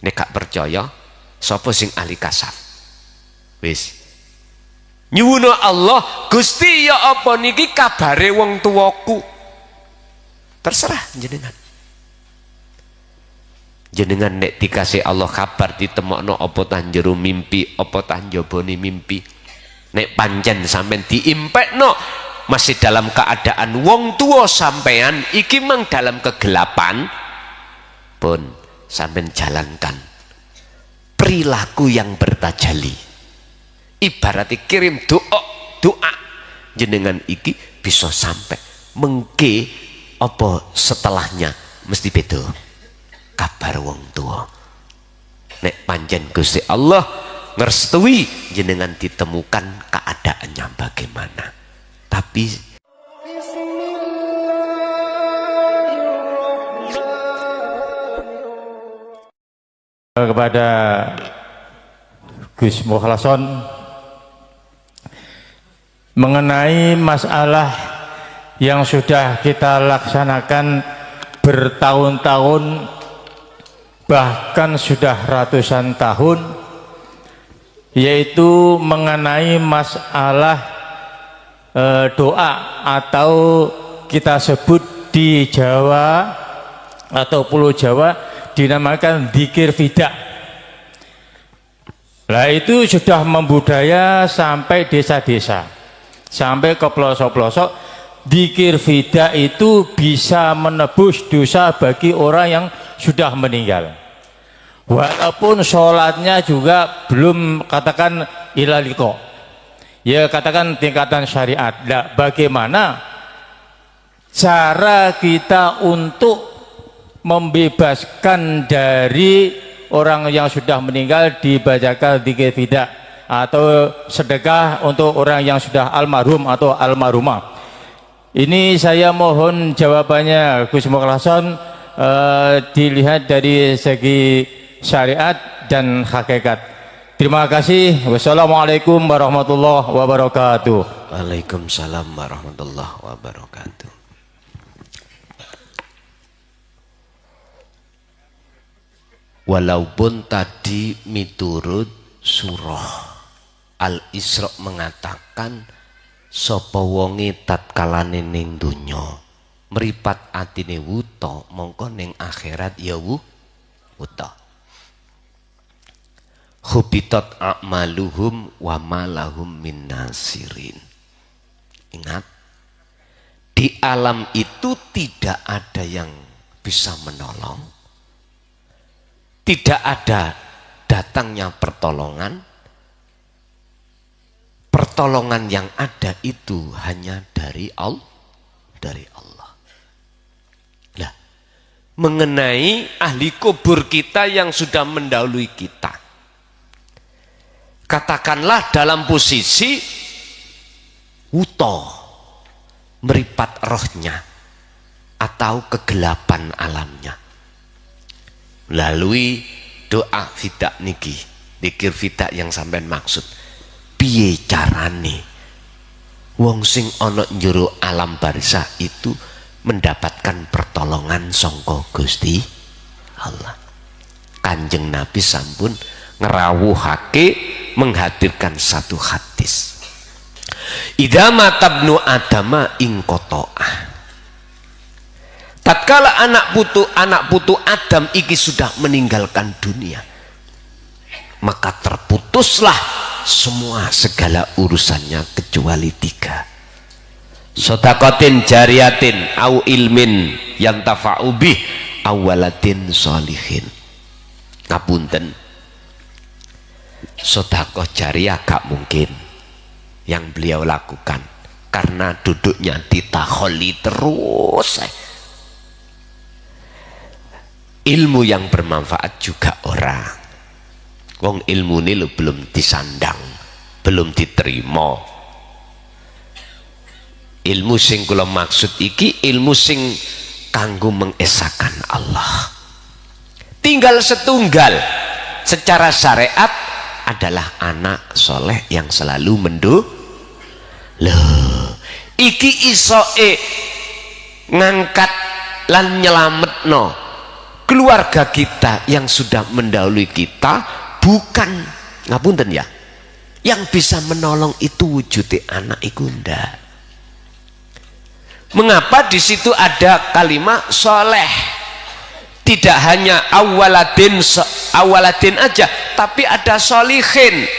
Nek gak percaya sapa sing ahli kasaf wis nyuwun Allah, Gusti ya apa niki kabare wong tuwaku, terserah jenengan. Jenengan nek dikasih Allah kabar ditemokno apa tah jero mimpi apa tah njabane mimpi, nek pancen sampean diimpekno masih dalam keadaan wong tua sampean iki mang dalam kegelapan pun sampean jalankan perilaku yang bertajali, ibaratnya kirim doa jenengan iki bisa sampai mengke apa setelahnya mesti beda kabar wong tua. Nek panjen Gusti Allah ngerestui jenengan ditemukan keadaannya bagaimana, tapi kepada Gus Mukhlason mengenai masalah yang sudah kita laksanakan bertahun-tahun bahkan sudah ratusan tahun, yaitu mengenai masalah doa atau kita sebut di Jawa atau Pulau Jawa dinamakan dzikir fida. Nah itu sudah membudaya sampai desa-desa, sampai ke pelosok-pelosok. Dzikir fida itu bisa menebus dosa bagi orang yang sudah meninggal, walaupun sholatnya juga belum katakan ilaliko, ya katakan tingkatan syariat. Nah, bagaimana cara kita untuk membebaskan dari orang yang sudah meninggal dibacakan dzikir fida atau sedekah untuk orang yang sudah almarhum atau almarhumah? Ini saya mohon jawabannya Gus Mukhlason, dilihat dari segi syariat dan hakikat. Terima kasih. Wassalamualaikum warahmatullahi wabarakatuh. Waalaikumsalam warahmatullahi wabarakatuh. Walaupun tadi miturut surah Al-Isra mengatakan sapa wonge tatkalane ning donya mripat atine wuta mongko ning akhirat ya wuta. Hubitat a'maluhum wa ma lahum min nasirin. Ingat, di alam itu tidak ada yang bisa menolong, tidak ada datangnya pertolongan. Pertolongan yang ada itu hanya dari Allah. Nah, mengenai ahli kubur kita yang sudah mendahului kita, katakanlah dalam posisi wuto, meripat rohnya atau kegelapan alamnya, melalui doa fida niki, dzikir fida yang sampean maksud. Piye carane wong sing ana njero alam barzah itu mendapatkan pertolongan sangka Gusti Allah? Kanjeng Nabi sampun ngerawuhake menghadirkan satu hadis. Idza matabnu adama ing qata'ah. Tatkala anak putu Adam iki sudah meninggalkan dunia, maka terputuslah semua segala urusannya kecuali 3. Sodakotin jariyatin au ilmin yang tafa'u bih awaladin sholihin. Ngapunten, sodakoh jariyah gak mungkin yang beliau lakukan karena duduknya di takholi terus. Ilmu yang bermanfaat juga orang. Wong ilmu ini lo belum disandang, belum diterima. Ilmu sing kula maksud iki ilmu sing kanggo mengesahkan Allah. Tinggal setunggal secara syariat adalah anak soleh yang selalu loh, iki isoe ngangkat lan nyelametno keluarga kita yang sudah mendahului kita bukan ngapunten ya, yang bisa menolong itu wujudnya anak iku ndak. Mengapa di situ ada kalimat soleh? Tidak hanya awaladin aja, tapi ada solihin.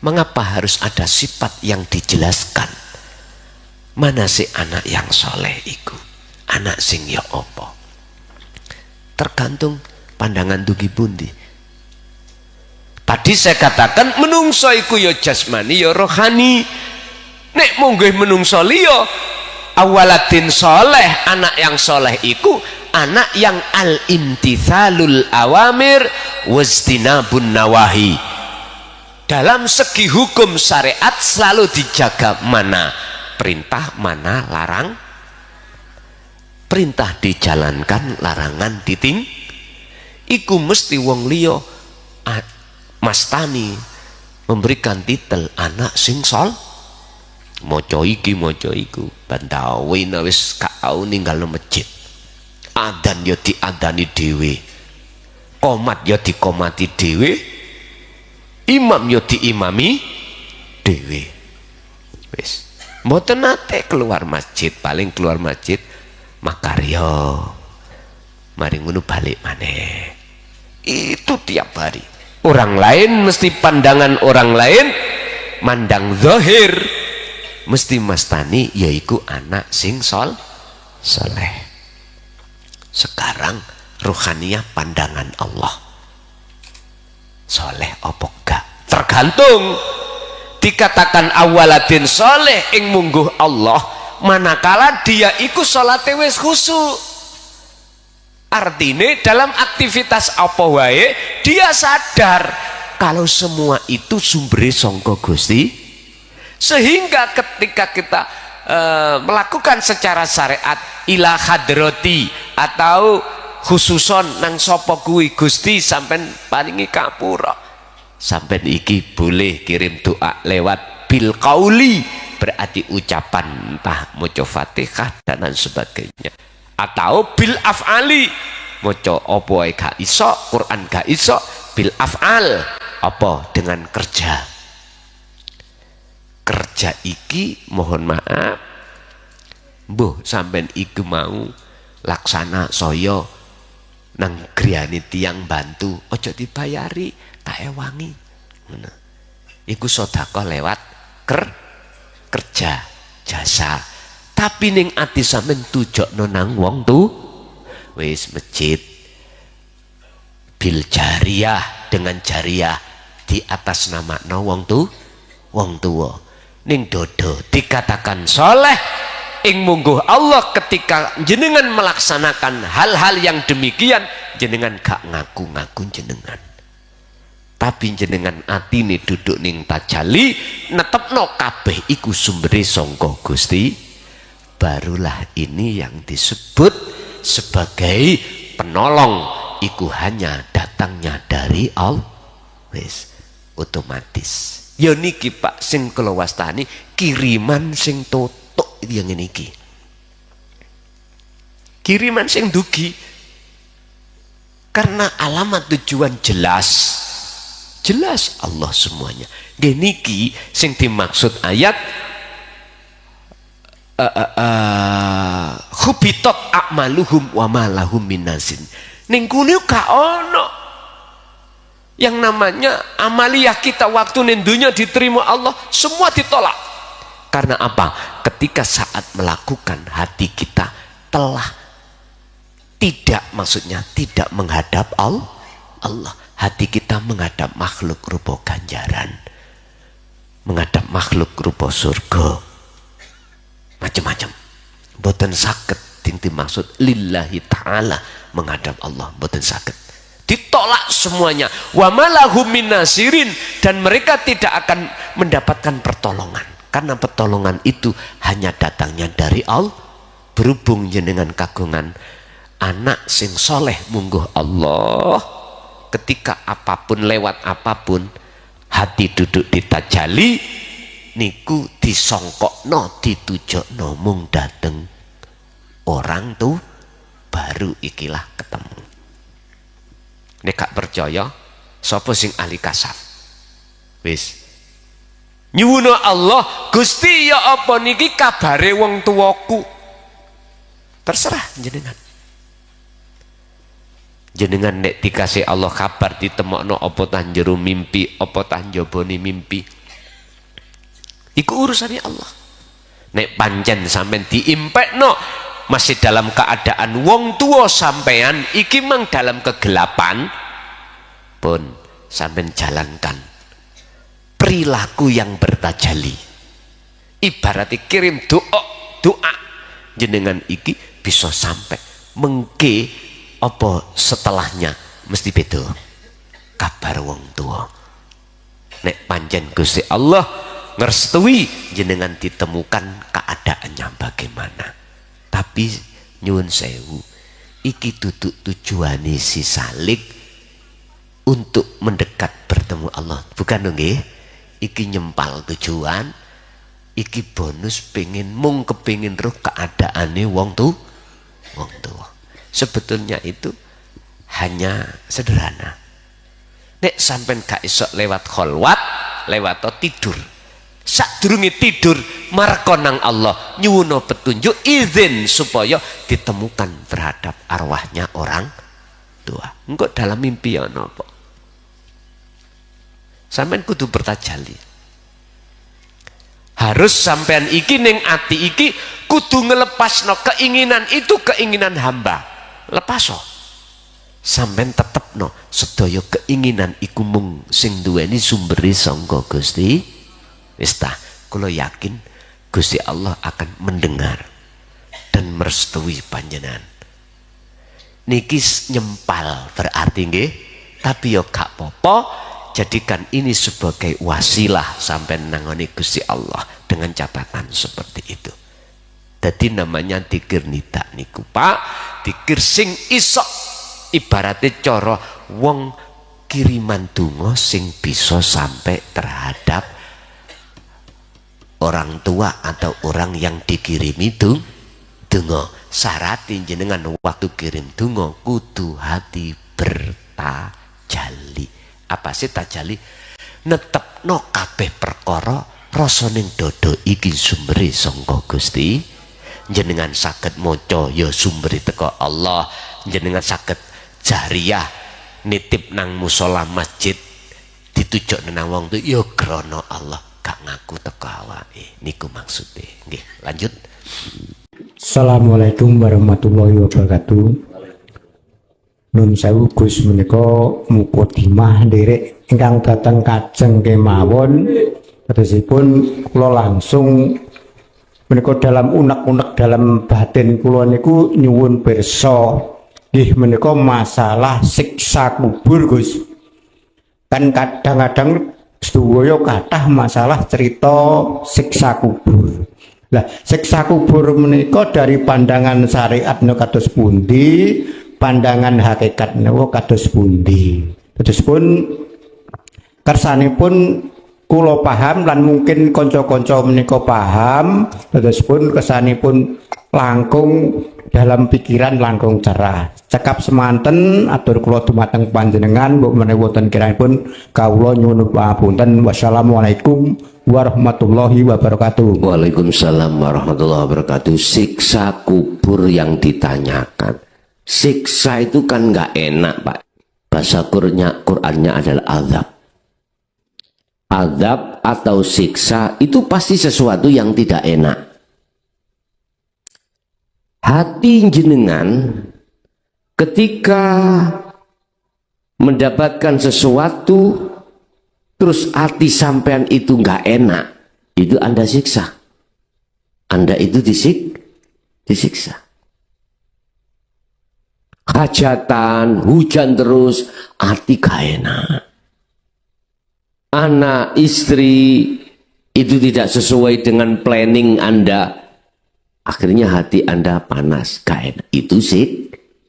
Mengapa harus ada sifat yang dijelaskan? Mana sih anak yang soleh iku? Anak sing ya apa? Tergantung pandangan dugi pundi. Tadi saya katakan menungso iku ya jasmani ya rohani. Nek munggih menungso liya awaladin soleh, anak yang soleh iku anak yang al-imtithalul awamir wastinabun nawahi. Dalam segi hukum syariat selalu dijaga mana perintah, mana larang. Perintah dijalankan, larangan diting. Iku mesti wong liya mastani memberikan titel anak sing sol. Moco iki moco iku bantawi wis kau ninggal masjid. Adan ya diadani dhewe, komat ya dikomati dhewe, imam ya diimami dhewe. Wis mboten nate keluar masjid, paling keluar masjid makarya, mari ngono balik maneh. Itu tiap hari. Orang lain mesti pandangan orang lain mandang zahir mesti mastani yaiku anak sing soleh. Sekarang ruhaniyah pandangan Allah soleh apa gak tergantung. Dikatakan awaladin soleh ing mungguh Allah manakala dia iku salate wis khusyuk. Artinya dalam aktivitas apa wae dia sadar kalau semua itu sumbernya sangka Gusti, sehingga ketika kita melakukan secara syariat ila hadrati atau khususon nang sapa kuwi Gusti sampean paringi kapura, sampean iki boleh kirim doa lewat bil qauli, berarti ucapan entah maca Fatihah dan lain sebagainya, atau bil af'ali maca apa wae gak iso, Quran gak iso, bil af'al apa dengan kerja. Kerja iki mohon maaf mbuh sampean iku mau laksana saya nang griyane tiyang bantu ojo dibayari tak ewangi ngono. Iku sedekah lewat kerja jasa. Tapi ning ati sampean tujokno nang wong tu wis masjid bil jariyah, dengan jariyah di atas nama no wong tuwa ning dodo dikatakan soleh ing mungguh Allah. Ketika jenengan melaksanakan hal-hal yang demikian jenengan gak ngaku-ngaku jenengan, tapi jenengan atine duduk ning tajali netepno kabeh iku sumbere sangka Gusti, barulah ini yang disebut sebagai penolong. Iku hanya datangnya dari Allah, wis otomatis. Ya niki Pak sing kula wastani kiriman sing totok itu yang ini iki. Kiriman sing dugi. Karena alamat tujuan jelas Allah semuanya. Niki sing dimaksud ayat hubitat a'maluhum wa ma lahum minazin. Ning kune gak ono yang namanya amaliyah kita waktu ning dunya diterima Allah, semua ditolak. Karena apa? Ketika saat melakukan hati kita telah tidak, maksudnya tidak menghadap Allah. Hati kita menghadap makhluk rupa ganjaran, menghadap makhluk rupa surga, macam-macam. Boten saged tinti maksud lillahi ta'ala menghadap Allah, boten saged. Ditolak semuanya. Wa malahum min nasirin, dan mereka tidak akan mendapatkan pertolongan. Karena pertolongan itu hanya datangnya dari Allah. Berhubung jenengan kagungan anak sing soleh mungguh Allah, ketika apapun lewat apapun hati duduk di tajali niku disongkokno ditujokno mung dateng orang tuh baru ikilah ketemu. Nek gak percaya sapa sing ahli kasaf wis nyuwun Allah, Gusti ya apa niki kabare wong tuaku, terserah jenengan. Jenengan nek dikasih Allah kabar ditemokno apa tah jero mimpi, apa tah njabane mimpi, iku urusane Allah. Nek pancen sampean diimpekno masih dalam keadaan wong tua sampean iki mang dalam kegelapan pun sampean jalankan perilaku yang bertajali. Ibaratnya kirim doa jenengan iki bisa sampai mengke apa setelahnya mesti beda kabar wong tua. Nek pancen Gusti Allah ngerestui jenengan ditemukan keadaannya bagaimana. Tapi nyuwun sewu iki duduk tujuane si salik untuk mendekat bertemu Allah, bukan dong nggih? Iki nyempal tujuan, iki bonus pengen mung kepengin roh keadaane wong tua. Sebetulnya itu hanya sederhana. Nek sampean gak iso lewat kholwat, lewat tidur. Sadurunge tidur markonang Allah nyuwun petunjuk izin supaya ditemukan terhadap arwahnya orang tua. Engko dalam mimpi ya napa? Sampean kudu bertajalli. Harus sampean iki ning ati iki kudu ngelepasno keinginan itu, keinginan hamba. Lepaso. Sampean tetepno sedaya keinginan iku mung sing duweni sumbere sangka Gusti. Wis tah, kula yakin Gusti Allah akan mendengar dan merestui panjenengan. Niki nyempal berarti nggih, tapi yo gak apa-apa, jadikan ini sebagai wasilah sampai nangoni Gusti Allah dengan catatan seperti itu. Jadi namanya dikir nida niku Pak, dikir sing isok ibaratnya cara wong kiriman donga sing bisa sampai terhadap orang tua atau orang yang dikirimi donga. Syaratnya jenengan waktu kirim donga kudu hati bertajalli. Apa sih tajalli? Netepno kabeh perkara rasa ning dodo iki sumbere sangka Gusti. Jenengan saged maca ya sumbere teko Allah. Jenengan saged jariyah nitip nang musala masjid ditujokne nang wong tu ya krana Allah. Gak ngaku teko awake niku maksude. Nggih, lanjut. Assalamualaikum warahmatullahi wabarakatuh. Nun sewu Gus menika mukadimah nderek ingkang dateng kajeng kemawon. Terusipun kula langsung menika dalam unek-unek dalam batin kula niku nyuwun pirsa nggih menika masalah siksa kubur Gus. Kan kadang-kadang sedaya kathah masalah cerita siksa kubur. Lah siksa kubur menika dari pandangan syariat kados pundi, pandangan hakikat menika kados pundi. Terus pun kersanipun kula paham lan mungkin kanca-kanca menika paham, terus pun kesanipun langkung dalam pikiran langkung cerah. Cekap semanten atur kula dumateng panjenengan mbok menawi wonten kiranipun kawula nyuwun pamunten. Wassalamualaikum warahmatullahi wabarakatuh. Waalaikumsalam warahmatullahi wabarakatuh. Siksa kubur yang ditanyakan. Siksa itu kan nggak enak Pak. Bahasa Qur'annya adalah azab. Azab atau siksa itu pasti sesuatu yang tidak enak. Hati jenengan ketika mendapatkan sesuatu terus hati sampean itu nggak enak, itu Anda siksa. Anda itu disiksa. Hajatan, hujan terus, hati gak enak. Anak, istri itu tidak sesuai dengan planning Anda. Akhirnya hati Anda panas, gak enak. Itu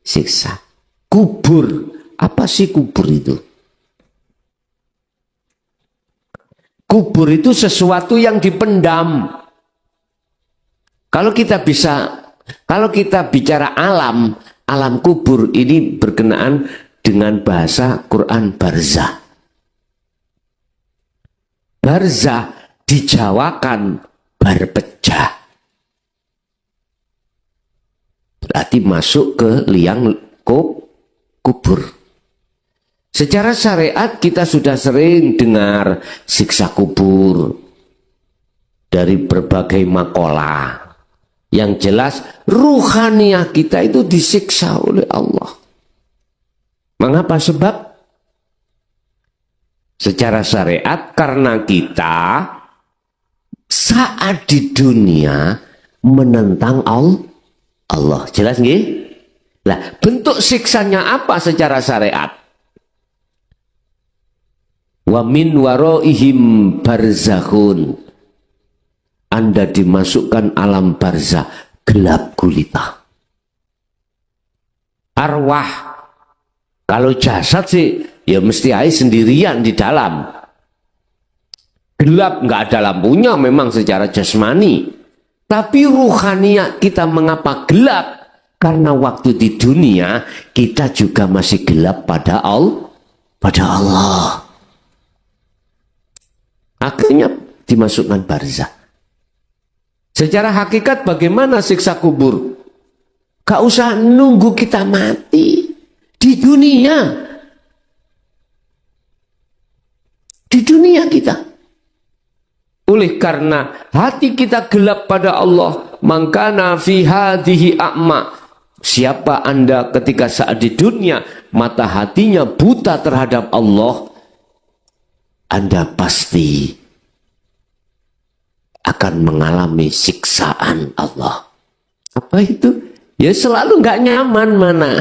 siksa. Kubur, apa sih kubur itu? Kubur itu sesuatu yang dipendam. Kalau kita bicara alam, alam kubur ini berkenaan dengan bahasa Quran barzah. Barzah dijawakan berpecah. Berarti masuk ke liang kubur. Secara syariat kita sudah sering dengar siksa kubur dari berbagai makalah. Yang jelas ruhaniah kita itu disiksa oleh Allah. Mengapa? Sebab secara syariat karena kita saat di dunia menentang Allah. Jelas nggih? Lah, bentuk siksanya apa secara syariat? Wa min waraihim barzakhun. Anda dimasukkan alam barzah, gelap gulita. Arwah, kalau jasad sih ya mesti aja sendirian di dalam. Gelap, nggak ada lampunya memang secara jasmani. Tapi ruhaniah kita mengapa gelap? Karena waktu di dunia kita juga masih gelap pada Allah. Akhirnya dimasukkan barzah. Secara hakikat bagaimana siksa kubur? Gak usah nunggu kita mati. Di dunia. Di dunia kita. Oleh karena hati kita gelap pada Allah. Mangkana fi hadhihi a'ma. Siapa Anda ketika saat di dunia mata hatinya buta terhadap Allah, Anda pasti akan mengalami siksaan Allah. Apa itu? Ya selalu nggak nyaman mana.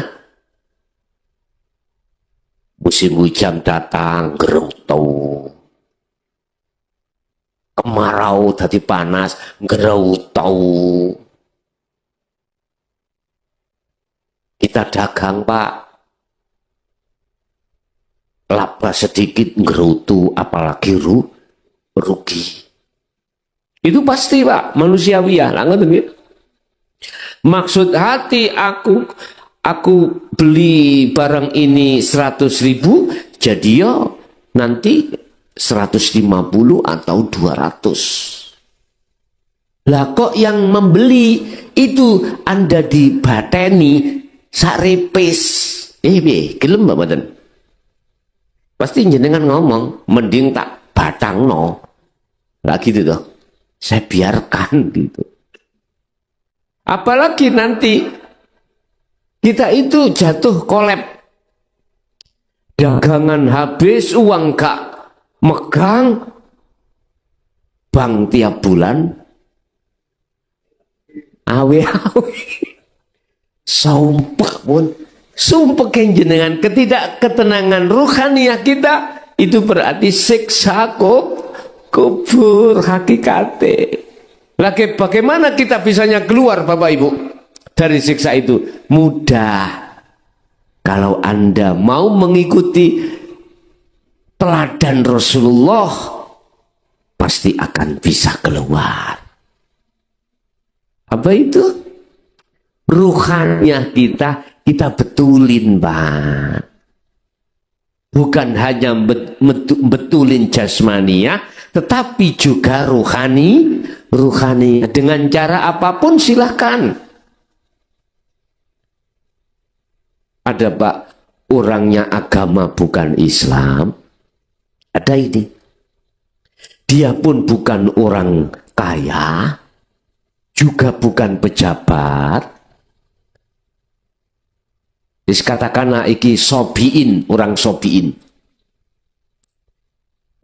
Musim hujan datang, gerutu. Kemarau tadi panas, gerutu. Kita dagang, Pak. Laba sedikit gerutu, apalagi rugi. Itu pasti, Pak, manusiawiah. Maksud hati aku beli barang ini 100.000, jadi ya nanti 150 atau 200. Lah kok yang membeli itu Anda dibateni sarepes. Gelem Mbak Mboten? Pasti jenengan ngomong, mending tak batangno. Lah gitu toh. Saya biarkan gitu. Apalagi nanti kita itu jatuh kolab. Dagangan habis, uang gak megang, bank tiap bulan awe-awe. Sumpah jenengan, ketidakketenangan ruhaniah kita itu berarti siksa kubur hakikate. Lagi bagaimana kita bisanya keluar Bapak Ibu dari siksa itu? Mudah. Kalau Anda mau mengikuti teladan Rasulullah, pasti akan bisa keluar. Apa itu? Ruhaniah kita betulin, Pak. Bukan hanya betulin jasmania, tetapi juga ruhani dengan cara apapun silahkan. Ada Pak, orangnya agama bukan Islam, ada ini. Dia pun bukan orang kaya, juga bukan pejabat. Dikatakan iki sobiin, orang sobiin.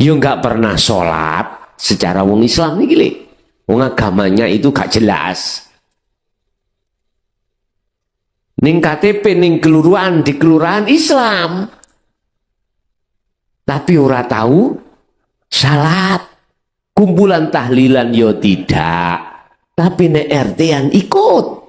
Yo nggak pernah sholat secara wong Islam nih gile. Wong agamanya itu gak jelas. Ning KTP ning kelurahan di kelurahan Islam. Tapi ora tahu salat. Kumpulan tahlilan yo tidak. Tapi nek RT-an ikut.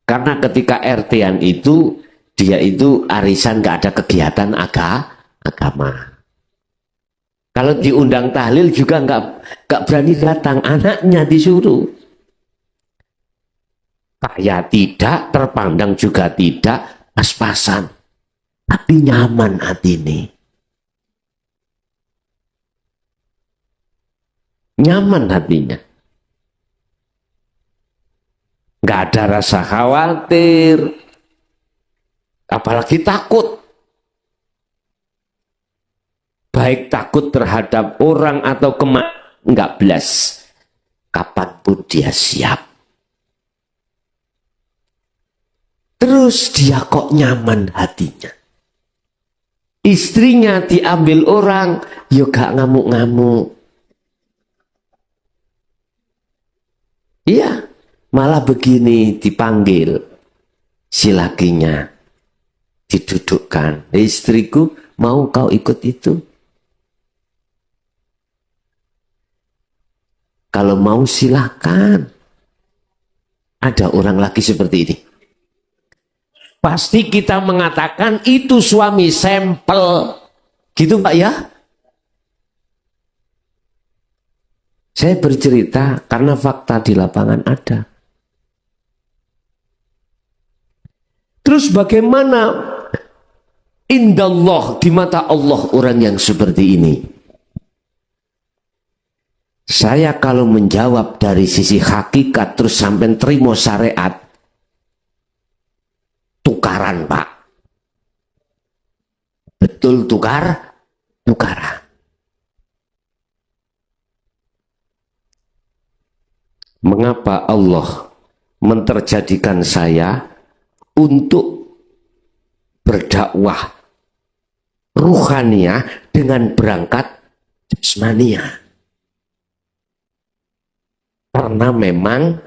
Karena ketika RT-an itu dia itu arisan gak ada kegiatan agama. Kalau diundang tahlil juga gak berani datang, anaknya disuruh. kaya tidak, terpandang juga tidak, pas-pasan. Tapi nyaman hati ini. Nyaman hatinya. Nggak ada rasa khawatir. Apalagi takut. Baik takut terhadap orang atau nggak belas. Kapanpun dia siap. Terus dia kok nyaman hatinya. Istrinya diambil orang, yo gak ngamuk-ngamuk. Iya, malah begini dipanggil si lakinya. Didudukkan. Istriku, mau kau ikut itu? Kalau mau silakan. Ada orang laki seperti ini. Pasti kita mengatakan itu suami sampel. Gitu Pak ya? Saya bercerita karena fakta di lapangan ada. Terus bagaimana indallah di mata Allah orang yang seperti ini? Saya kalau menjawab dari sisi hakikat terus sampai terima syariat, tukaran Pak. Betul tukaran. Mengapa Allah menterjadikan saya untuk berdakwah ruhania dengan berangkat jasmania? Karena memang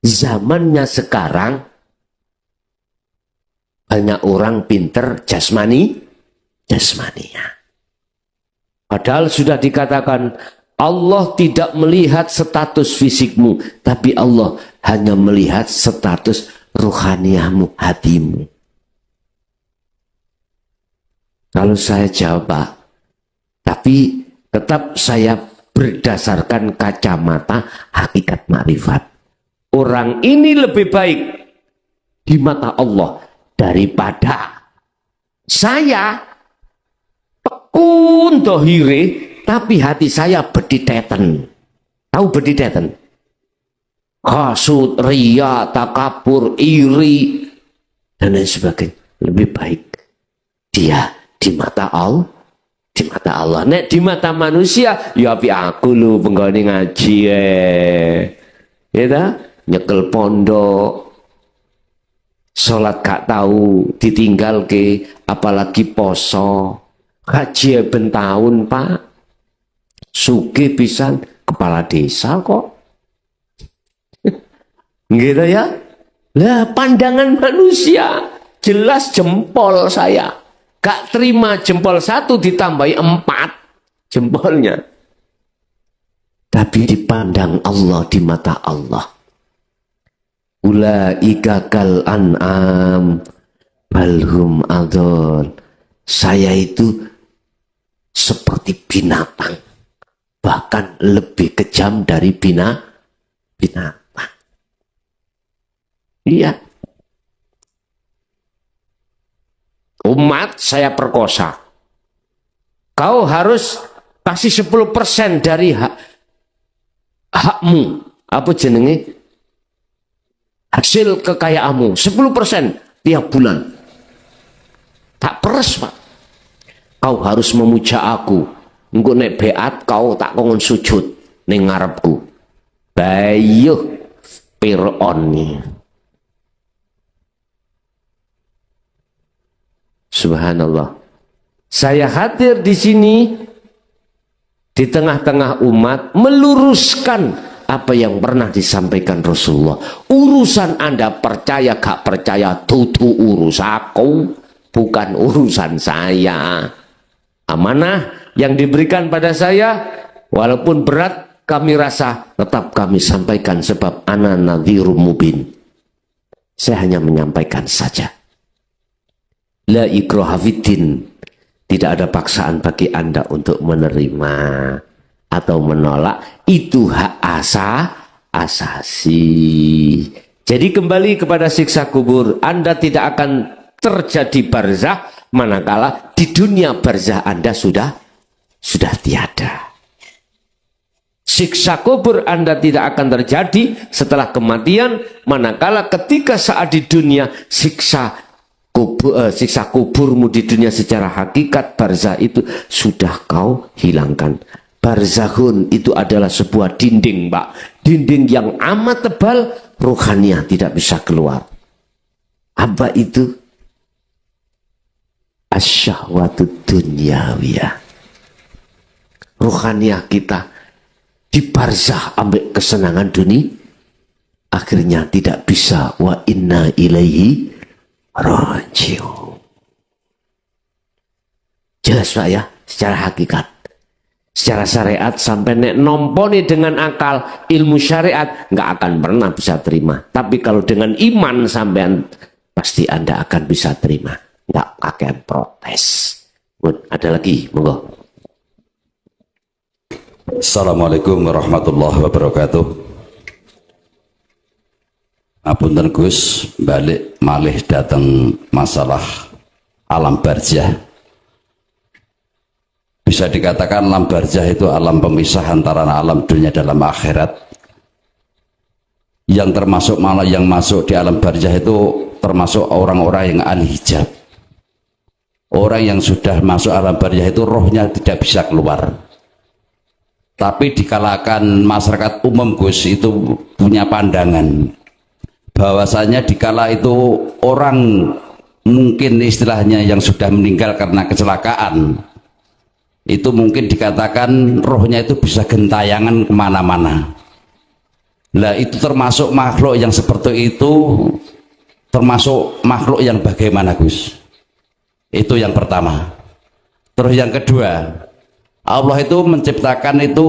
zamannya sekarang banyak orang pinter jasmania. Padahal sudah dikatakan Allah tidak melihat status fisikmu, tapi Allah hanya melihat status ruhaniahmu, hatimu. Kalau saya jawab, Pak, tapi tetap saya berdasarkan kacamata hakikat makrifat. Orang ini lebih baik di mata Allah daripada saya tekun dohire, tapi hati saya bediteten. Tahu bediteten? Hasud, ria, takabur, iri, dan lain sebagainya. Lebih baik dia di mata Allah. Di mata Allah. Nek di mata manusia, ya api aku lu penggone ngaji ya ta? Nyekel pondok. Salat gak tahu ditinggal ke, apalagi poso. Haji ben tahun, Pak. Sugih pisan, kepala desa kok. Gitu ya. Lah pandangan manusia jelas jempol saya. Gak terima jempol 1 ditambahi 4 jempolnya. Tapi dipandang Allah di mata Allah. Ulaika kal an'am balhum adol. Saya itu seperti binatang. Bahkan lebih kejam dari binatang. Iya. Umat saya perkosa. Kau harus kasih 10% dari hakmu. Apa jenenge? Hasil kekayaanmu. 10% tiap bulan. Tak peres, Pak. Kau harus memuja aku. Engko nek beat kau tak kongon sujud ning ngarepku. Bayuh Fir'aun ni. Subhanallah. Saya hadir di sini di tengah-tengah umat meluruskan apa yang pernah disampaikan Rasulullah. Urusan Anda percaya gak percaya tutu urus aku, bukan urusan saya. Amanah yang diberikan pada saya, walaupun berat kami rasa, tetap kami sampaikan sebab ana nadhirum mubin. Saya hanya menyampaikan saja. La ikraha fiddin. Tidak ada paksaan bagi Anda untuk menerima atau menolak. Itu hak asasi. Jadi kembali kepada siksa kubur, Anda tidak akan terjadi barzah manakala di dunia barzah Anda sudah tiada. Siksa kubur Anda tidak akan terjadi setelah kematian manakala ketika saat di dunia siksa kuburmu di dunia secara hakikat barzah itu sudah kau hilangkan. Barzahun itu adalah sebuah dinding, Pak. Dinding yang amat tebal, rohaniah tidak bisa keluar. Apa itu? Asyahwatud dunyawiyah. Rohaniah kita di barzah ambek kesenangan dunia, akhirnya tidak bisa wa inna ilaihi raji'un. Jelas Pak ya, secara hakikat. Secara syariat sampai nek nomponi dengan akal ilmu syariat nggak akan pernah bisa terima. Tapi kalau dengan iman sampean pasti Anda akan bisa terima. Nggak akan protes. Ada lagi, monggo. Assalamualaikum warahmatullahi wabarakatuh. Apunten Gus, balik malih datang masalah alam barzah. Bisa dikatakan alam barzah itu alam pemisah antara alam dunia dalam akhirat. Yang termasuk malah yang masuk di alam barzah itu termasuk orang-orang yang ahli hijab. Orang yang sudah masuk alam barzah itu rohnya tidak bisa keluar. Tapi dikalakan masyarakat umum Gus itu punya pandangan bahwasanya dikala itu orang mungkin istilahnya yang sudah meninggal karena kecelakaan, itu mungkin dikatakan rohnya itu bisa gentayangan kemana-mana. Lah itu termasuk makhluk yang seperti itu, termasuk makhluk yang bagaimana Gus? Itu yang pertama. Terus yang kedua, Allah itu menciptakan itu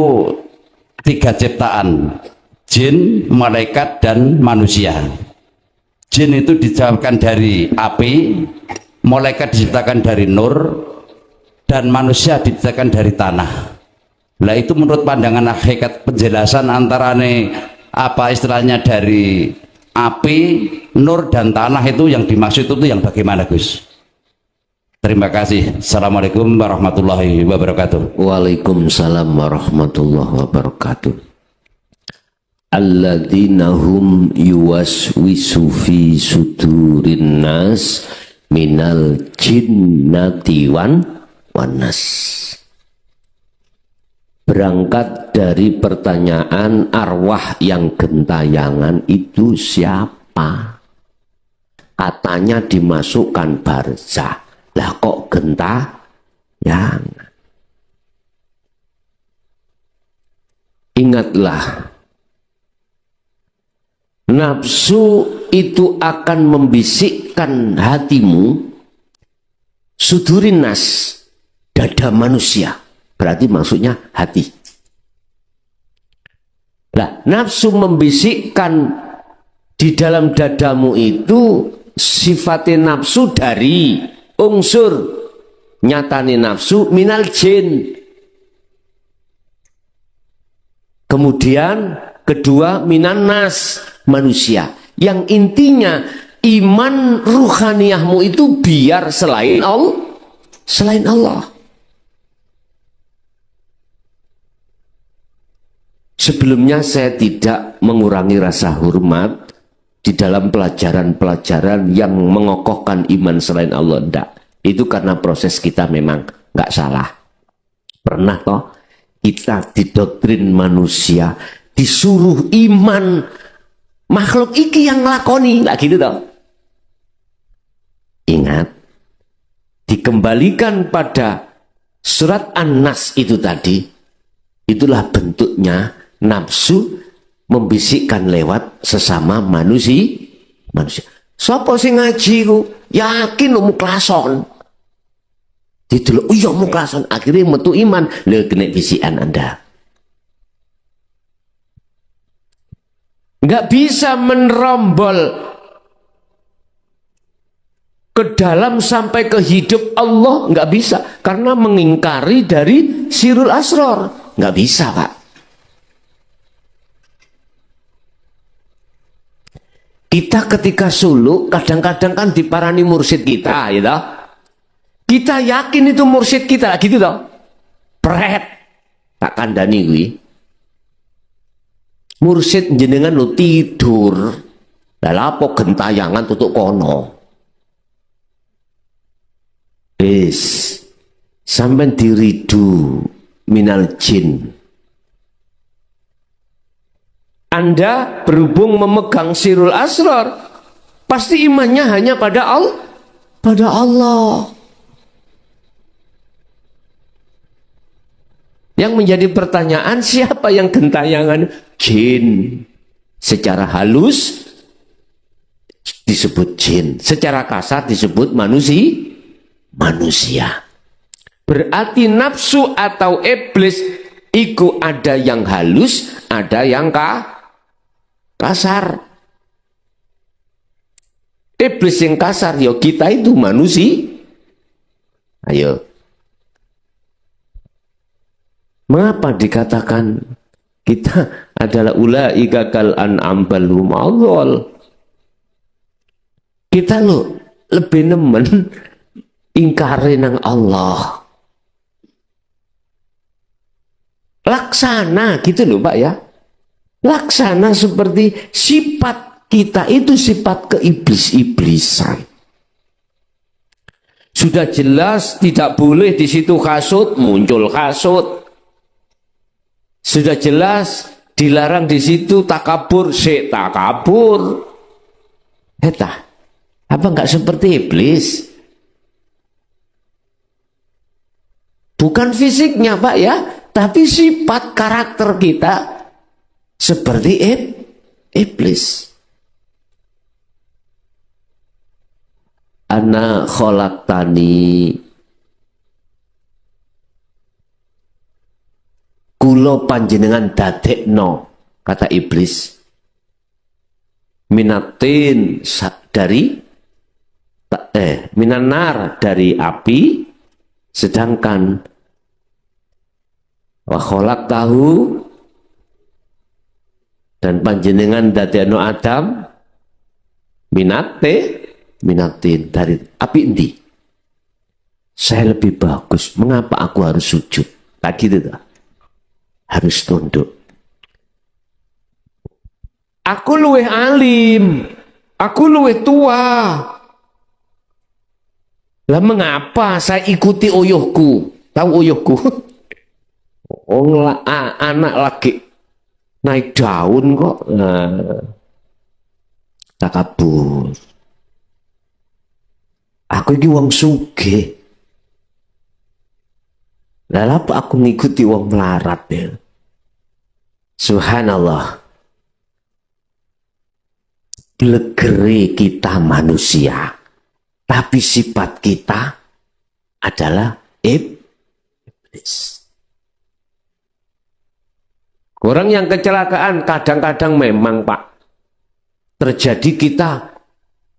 3 ciptaan, jin, malaikat, dan manusia. Jin itu diciptakan dari api, malaikat diciptakan dari nur, dan manusia diciptakan dari tanah. Lah itu menurut pandangan hakikat penjelasan antara apa istilahnya dari api, nur, dan tanah itu yang dimaksud itu yang bagaimana Gus? Terima kasih. Assalamualaikum warahmatullahi wabarakatuh. Waalaikumsalam warahmatullahi wabarakatuh. Alladzina hum yuwaswisu fi sudurin nas minal jinnati wan nas. Berangkat dari pertanyaan arwah yang gentayangan itu siapa? Katanya dimasukkan barzah. Lah kok gentayangan? Ingatlah, nafsu itu akan membisikkan hatimu, sudurin nas, dada manusia. Berarti maksudnya hati. Nah, nafsu membisikkan di dalam dadamu itu sifatnya nafsu dari unsur nyatane nafsu minal jin. Kemudian kedua minan nas, manusia. Yang intinya iman ruhaniyahmu itu biar selain Allah. Sebelumnya saya tidak mengurangi rasa hormat di dalam pelajaran-pelajaran yang mengokohkan iman selain Allah. Tidak. Itu karena proses kita memang nggak salah. Pernah toh kita didoktrin manusia disuruh iman makhluk iki yang ngelakoni, nggak gitu toh? Ingat, dikembalikan pada surat An-Nas itu tadi, itulah bentuknya nafsu membisikkan lewat sesama manusia. Sopo sing ngaji ku yakin lu muklason. Didelok iya muklason, akhirnya metu iman, lho kena bisikan Anda. Enggak bisa menerombol ke dalam sampai ke hidup Allah, enggak bisa karena mengingkari dari sirul asror. Enggak bisa, Pak. Kita ketika suluk kadang-kadang kan diparani mursyid kita, ya toh. Kita yakin itu mursyid kita, gitu toh. Pret, tak kandani kuwi. Mursyid jenengan lu tidur. Lah apa gentayangan tutuk kono. Sampai diridu minal jin. Anda berhubung memegang sirul asrar, pasti imannya hanya pada Allah. Yang menjadi pertanyaan, siapa yang gentayangan? Jin. Secara halus disebut jin, secara kasar disebut manusia. Berarti nafsu atau iblis itu ada yang halus, ada yang kasar. Iblis yang kasar, ya kita itu manusia. Ayo. Mengapa dikatakan kita adalah ulaika kal an'am bal hum adhal? Kita lo lebih nemen ingkari nang Allah. Laksana gitu loh Pak ya. Laksana seperti sifat kita itu sifat keiblis-iblisan. Sudah jelas tidak boleh di situ hasud, muncul hasud. Sudah jelas dilarang di situ takabur, takabur. Eta, apa enggak seperti iblis? Bukan fisiknya Pak ya, tapi sifat karakter kita seperti iblis. Ana khalaqtani, kulo panjenengan dadekno, kata iblis, minatin dari minanar dari api, sedangkan wa khalaqtahu dan panjenengan dadekno Adam minatin dari api endi? Saya lebih bagus, mengapa aku harus sujud? Tadi itu harus tunduk. Aku luwih alim, aku luwih tua. Lah mengapa saya ikuti uyuhku? Tahu uyuhku? Anak lagi naik daun kok. Takabur. Aku iki wong sugih. Lah apa aku ngikuti wong melarat ya? Subhanallah. Blegere kita manusia, tapi sifat kita adalah iblis. Orang yang kecelakaan kadang-kadang memang Pak terjadi, kita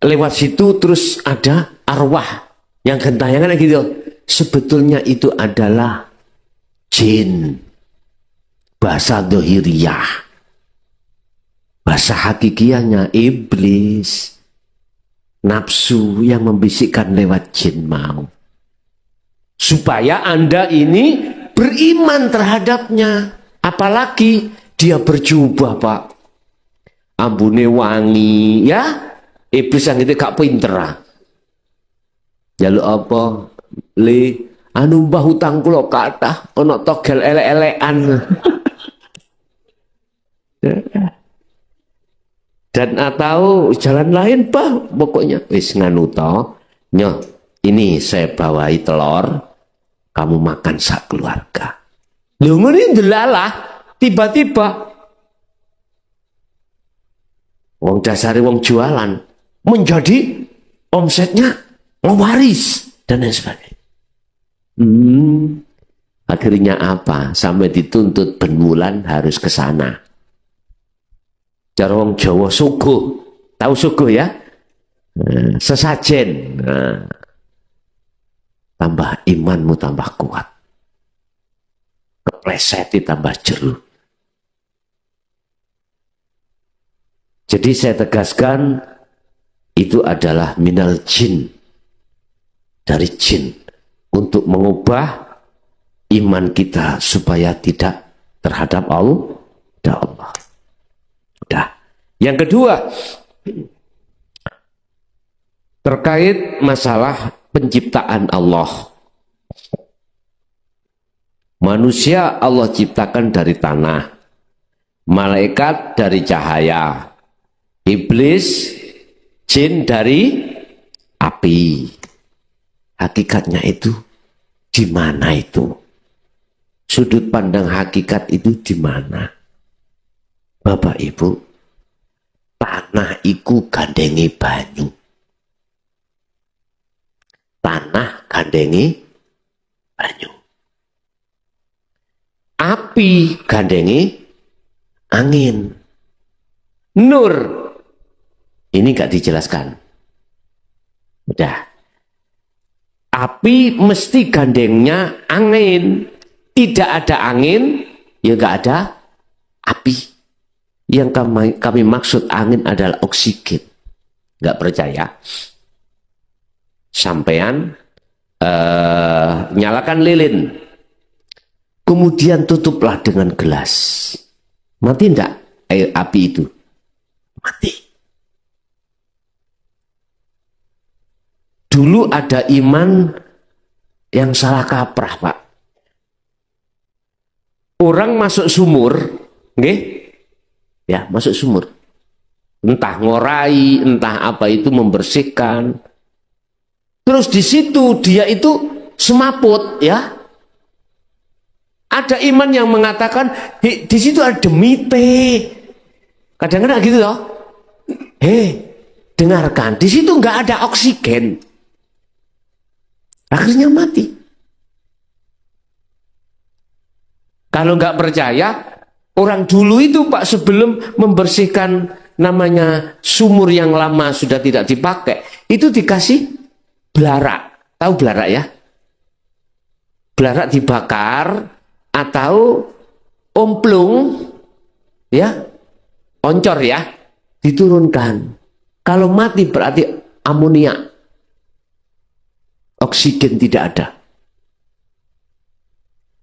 lewat situ terus ada arwah yang gentayangan gitu. Sebetulnya itu adalah jin, bahasa dohiriyah. Bahasa hakikiahnya iblis, nafsu yang membisikkan lewat jin mau. Supaya Anda ini beriman terhadapnya. Apalagi dia berjubah Pak. Ambune wangi ya. Iblis yang itu gak pinter. Jaluk apa? Anu mbah hutang kula kathah ana togel elek-elekan. Dan atau jalan lain Pak, pokoknya wis nganu to. Nyoh, ini saya bawahi telur, kamu makan sak keluarga. Lho ngene ndelalah, tiba-tiba wong dasari wong jualan menjadi omsetnya lawaris dan lain sebagainya. Akhirnya apa? Sampai dituntut ben wulan harus ke sana. Cara wong Jawa suguh, tahu suguh ya? Sesajen. Tambah imanmu tambah kuat. Kepleseti tambah jeru. Jadi saya tegaskan itu adalah minal jin, dari jin, untuk mengubah iman kita supaya tidak terhadap Allah. Udah. Yang kedua, terkait masalah penciptaan Allah. Manusia Allah ciptakan dari tanah, malaikat dari cahaya, iblis, jin dari api. Hakikatnya itu di mana itu? Sudut pandang hakikat itu di mana? Bapak Ibu, tanah iku gandengi banyu. Tanah gandengi banyu. Api gandengi angin. Nur ini nggak dijelaskan. Udah. Api mesti gandengnya angin. Tidak ada angin, ya nggak ada api. Yang kami maksud angin adalah oksigen. Nggak percaya? Sampean nyalakan lilin. Kemudian tutuplah dengan gelas. Mati enggak air api itu? Mati. Dulu ada iman yang salah kaprah, Pak. Orang masuk sumur, nggih? Ya, masuk sumur. Entah ngorai, entah apa itu membersihkan. Terus di situ dia itu semaput, ya. Ada iman yang mengatakan di situ ada demite. Kadang-kadang gitu loh. Dengarkan, di situ nggak ada oksigen. Akhirnya mati. Kalau nggak percaya, orang dulu itu Pak sebelum membersihkan namanya sumur yang lama sudah tidak dipakai, itu dikasih belarak. Tahu belarak ya? Belarak dibakar atau omplung, ya, oncor ya, diturunkan. Kalau mati berarti amonia, oksigen tidak ada.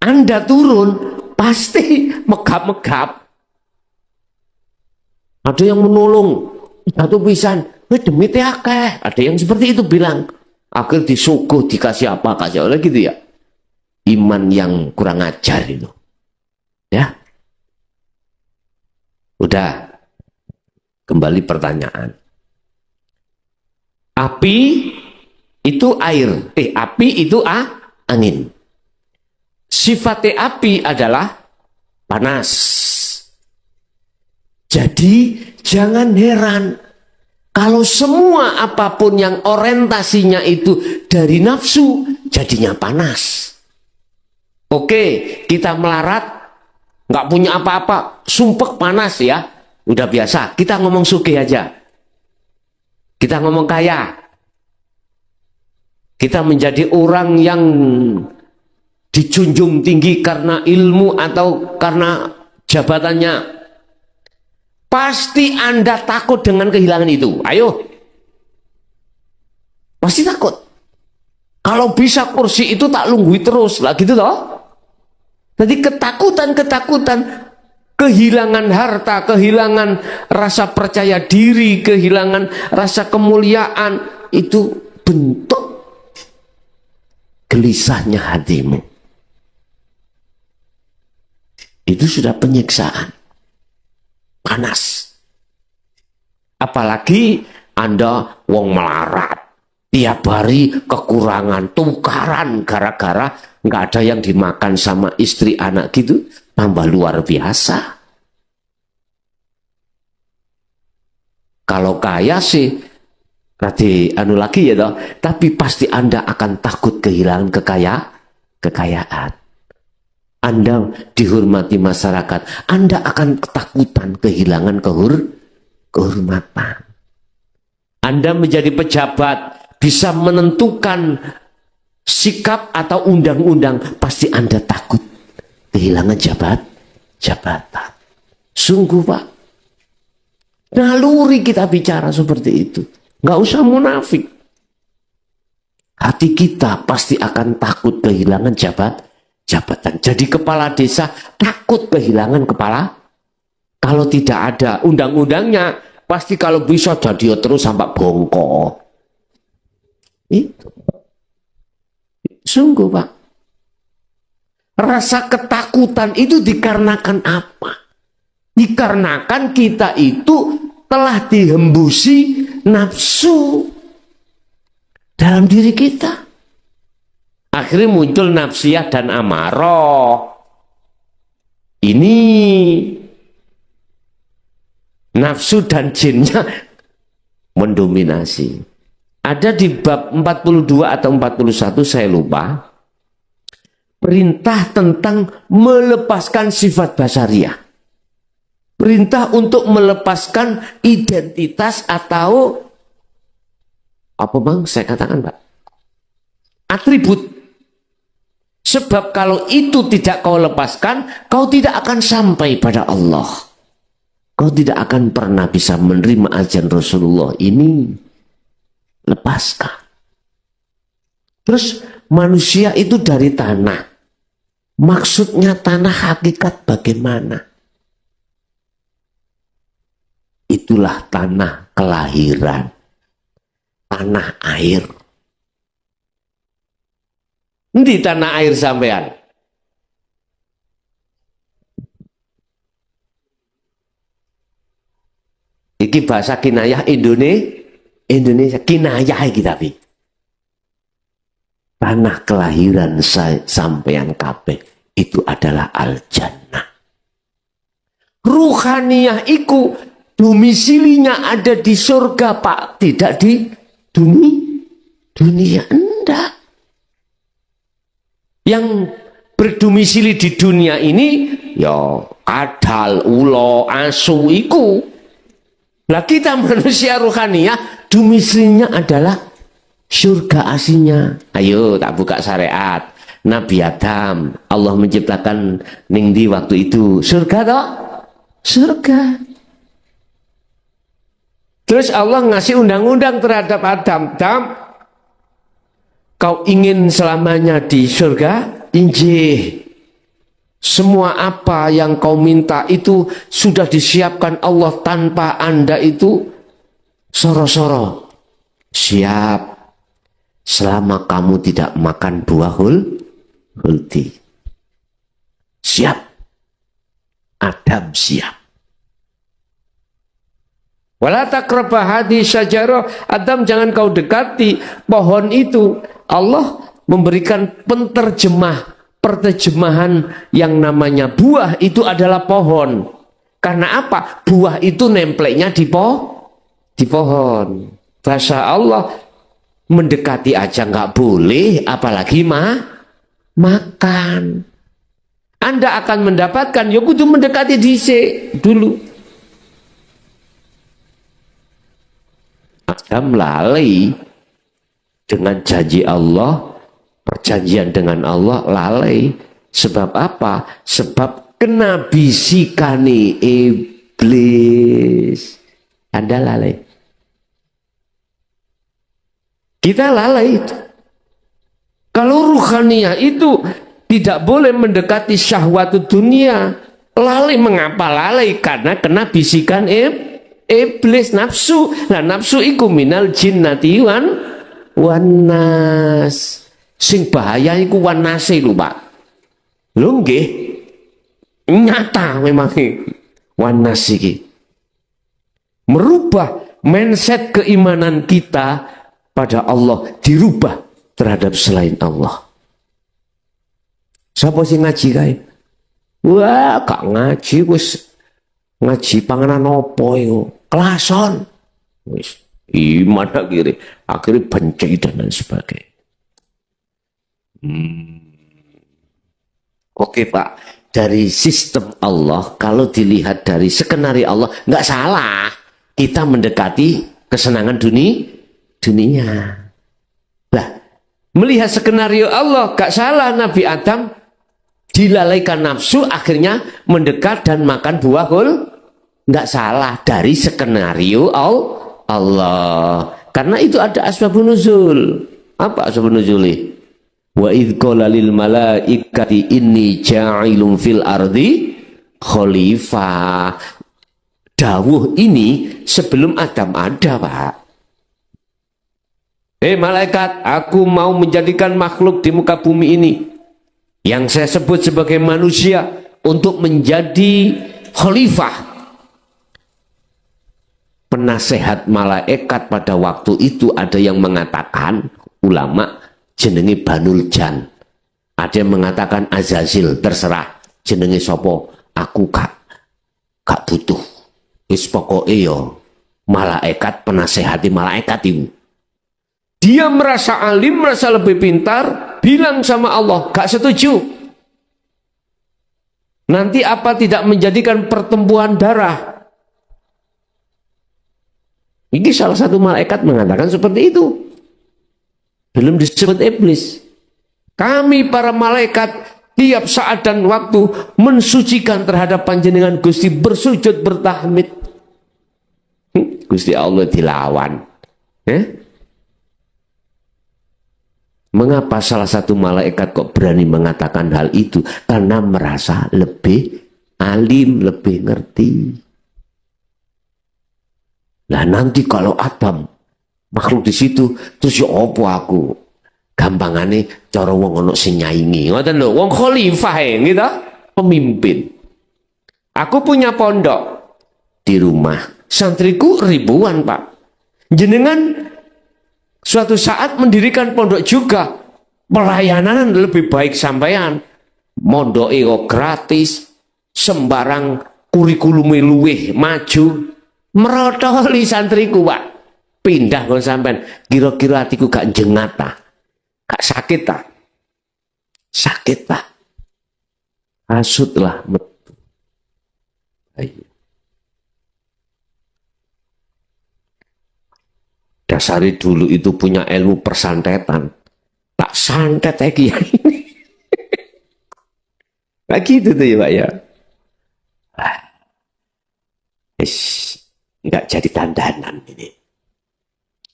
Anda turun pasti megap-megap. Ada yang menolong, satu pisan, demi akeh. Ada yang seperti itu bilang. Akhir disuguh dikasih apa kasih oleh gitu ya. Iman yang kurang ajar itu. Ya. Udah. Kembali pertanyaan. Api itu air. Api itu angin. Sifatnya api adalah panas. Jadi jangan heran kalau semua apapun yang orientasinya itu dari nafsu jadinya panas. Oke, kita melarat, nggak punya apa-apa, sumpek panas ya, udah biasa. Kita ngomong sugih aja, kita ngomong kaya, kita menjadi orang yang dijunjung tinggi karena ilmu atau karena jabatannya. Pasti Anda takut dengan kehilangan itu. Ayo, pasti takut. Kalau bisa kursi itu tak lunggui terus lah gitu loh. Jadi ketakutan, kehilangan harta, kehilangan rasa percaya diri, kehilangan rasa kemuliaan, itu bentuk gelisahnya hatimu. Itu sudah penyiksaan. Panas. Apalagi Anda wong melarat. Tiap hari kekurangan, tukaran gara-gara nggak ada yang dimakan sama istri anak gitu, tambah luar biasa. Kalau kaya sih, nanti anu lagi ya toh, tapi pasti Anda akan takut kehilangan kekayaan. Anda dihormati masyarakat, Anda akan ketakutan kehilangan kehormatan. Anda menjadi pejabat, bisa menentukan sikap atau undang-undang, pasti Anda takut kehilangan jabatan. Sungguh Pak, Naluri kita bicara seperti itu. Nggak usah munafik. Hati kita pasti akan takut kehilangan jabatan. Jadi kepala desa takut kehilangan kepala. Kalau tidak ada undang-undangnya, pasti kalau bisa jadi terus sampai bongkok. Itu. Sungguh Pak. Rasa ketakutan itu dikarenakan apa? Dikarenakan kita itu telah dihembusi nafsu dalam diri kita. Akhirnya muncul nafsiyah dan amarah. Ini nafsu dan jinnya mendominasi. Ada di bab 42 atau 41 saya lupa. Perintah tentang melepaskan sifat basariah. Perintah untuk melepaskan identitas atau apa bang saya katakan Pak? Atribut. Sebab kalau itu tidak kau lepaskan, kau tidak akan sampai pada Allah. Kau tidak akan pernah bisa menerima ajaran Rasulullah ini. Lepaskan. Terus manusia itu dari tanah. Maksudnya tanah hakikat bagaimana? Itulah tanah kelahiran, tanah air. Di tanah air sampean. Iki bahasa kinayah Indonesia kinayah iki tapi. Tanah kelahiran sampean kabeh itu adalah al-jannah. Ruhaniyah iku domisilinya ada di surga Pak, tidak di dunia enggak. Yang berdomisili di dunia ini ya kadal, ulo, asu iku. Lah kita manusia ruhaniyah domisilinya adalah surga aslinya. Ayo tak buka syariat. Nabi Adam Allah menciptakan ning di waktu itu surga toh? Surga. Terus Allah ngasih undang-undang terhadap Adam. Adam, kau ingin selamanya di surga? Injih. Semua apa yang kau minta itu sudah disiapkan Allah tanpa Anda itu soro-soro. Siap. Selama kamu tidak makan buah huldi. Siap. Adam siap. Wala taqrabah hadhihi syajarah, Adam jangan kau dekati pohon itu. Allah memberikan perterjemahan yang namanya buah itu adalah pohon. Karena apa? Buah itu nempleknya di pohon. Bahasa Allah mendekati aja nggak boleh, apalagi makan. Anda akan mendapatkan, ya kudu mendekati dulu. Adam lalai dengan janji Allah, perjanjian dengan Allah lalai. Sebab apa? Sebab kena bisikane iblis. Anda lalai. Kita lalai. Kalau ruhaniyah itu tidak boleh mendekati syahwat dunia. Lalai, mengapa lalai? Karena kena bisikan iblis, nafsu. Nah nafsu iku minal jinnati wanas. Sing bahaya iku wanase lho Pak. Lho nggih. Nyata memang wanas iki. Merubah mindset keimanan kita pada Allah, dirubah terhadap selain Allah. Siapa sih ngaji kae? Wah, gak ngaji wis ngaji panganan opo iku? Kelason. Wis iman akhirnya benci dan lain sebagainya. Oke Pak, dari sistem Allah kalau dilihat dari skenario Allah nggak salah kita mendekati kesenangan dunia. Lah, melihat skenario Allah gak salah Nabi Adam dilalaikan nafsu akhirnya mendekat dan makan buah nggak salah dari skenario Allah. Karena itu ada asbabun nuzul. Apa asbabun nuzuli? Wa idh qala lil malaikati inni ja'ilun fil ardi khalifah. Dawuh ini sebelum Adam ada, Pak. Malaikat, aku mau menjadikan makhluk di muka bumi ini yang saya sebut sebagai manusia untuk menjadi khalifah. Penasehat malaikat pada waktu itu ada yang mengatakan, ulama, jenenge Banul Jan. Ada yang mengatakan Azazil, terserah jenenge sopo, aku gak butuh. Wis pokoke yo malaikat penasehati malaikat itu. Dia merasa alim, merasa lebih pintar, bilang sama Allah, gak setuju. Nanti apa tidak menjadikan pertempuran darah? Ini salah satu malaikat mengatakan seperti itu. Belum disebut iblis. Kami para malaikat tiap saat dan waktu mensucikan terhadap panjenengan Gusti, bersujud bertahmid. Gusti Allah dilawan. Mengapa salah satu malaikat kok berani mengatakan hal itu? Karena merasa lebih alim, lebih ngerti. Lah nanti kalau Adam makhluk di situ, terus ya opo aku? Gampangane cara wong ana sing nyaingi. Ngoten lho, wong khalifah gitu, pemimpin. Aku punya pondok di rumah. Santriku ribuan, Pak. Jenengan suatu saat mendirikan pondok juga. Pelayanan lebih baik sampean. Mondoke kok gratis, sembarang kurikulum luweh maju. Merotoli santriku, Pak. Pindah kok sampean. Kira-kira hatiku gak jengat ta? Gak sakit ta? Sakit ta? Hasutlah. Ayo. Dasari dulu itu punya ilmu persantetan. Tak santet lagi. Nah gitu tuh ya, Pak ya. Nggak jadi tandanan ini.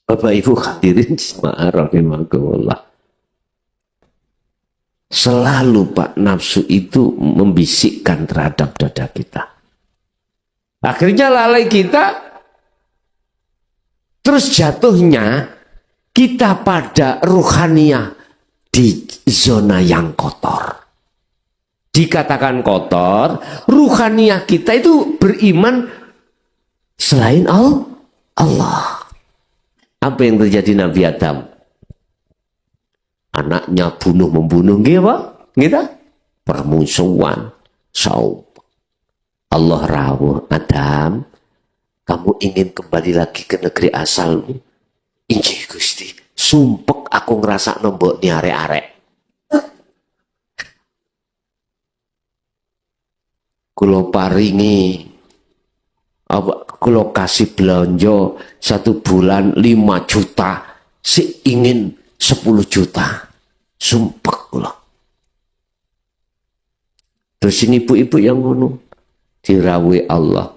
Bapak Ibu hadirin rahimahullah. Selalu Pak nafsu itu membisikkan terhadap dada kita. Akhirnya lalai kita, terus jatuhnya kita pada ruhaniyah di zona yang kotor. Dikatakan kotor, ruhaniyah kita itu beriman selain Allah. Apa yang terjadi Nabi Adam? Anaknya bunuh-membunuh, gitu? Permusuhan, Allah rawuh, Adam, kamu ingin kembali lagi ke negeri asalmu? Injih Gusti, sumpek aku ngerasa nombok ni arek-arek. Kulo paringi kalau kasih belanja 1 bulan 5 juta, si ingin 10 juta, sumpah kula. Terus ini ibu-ibu yang ngono dirawi Allah,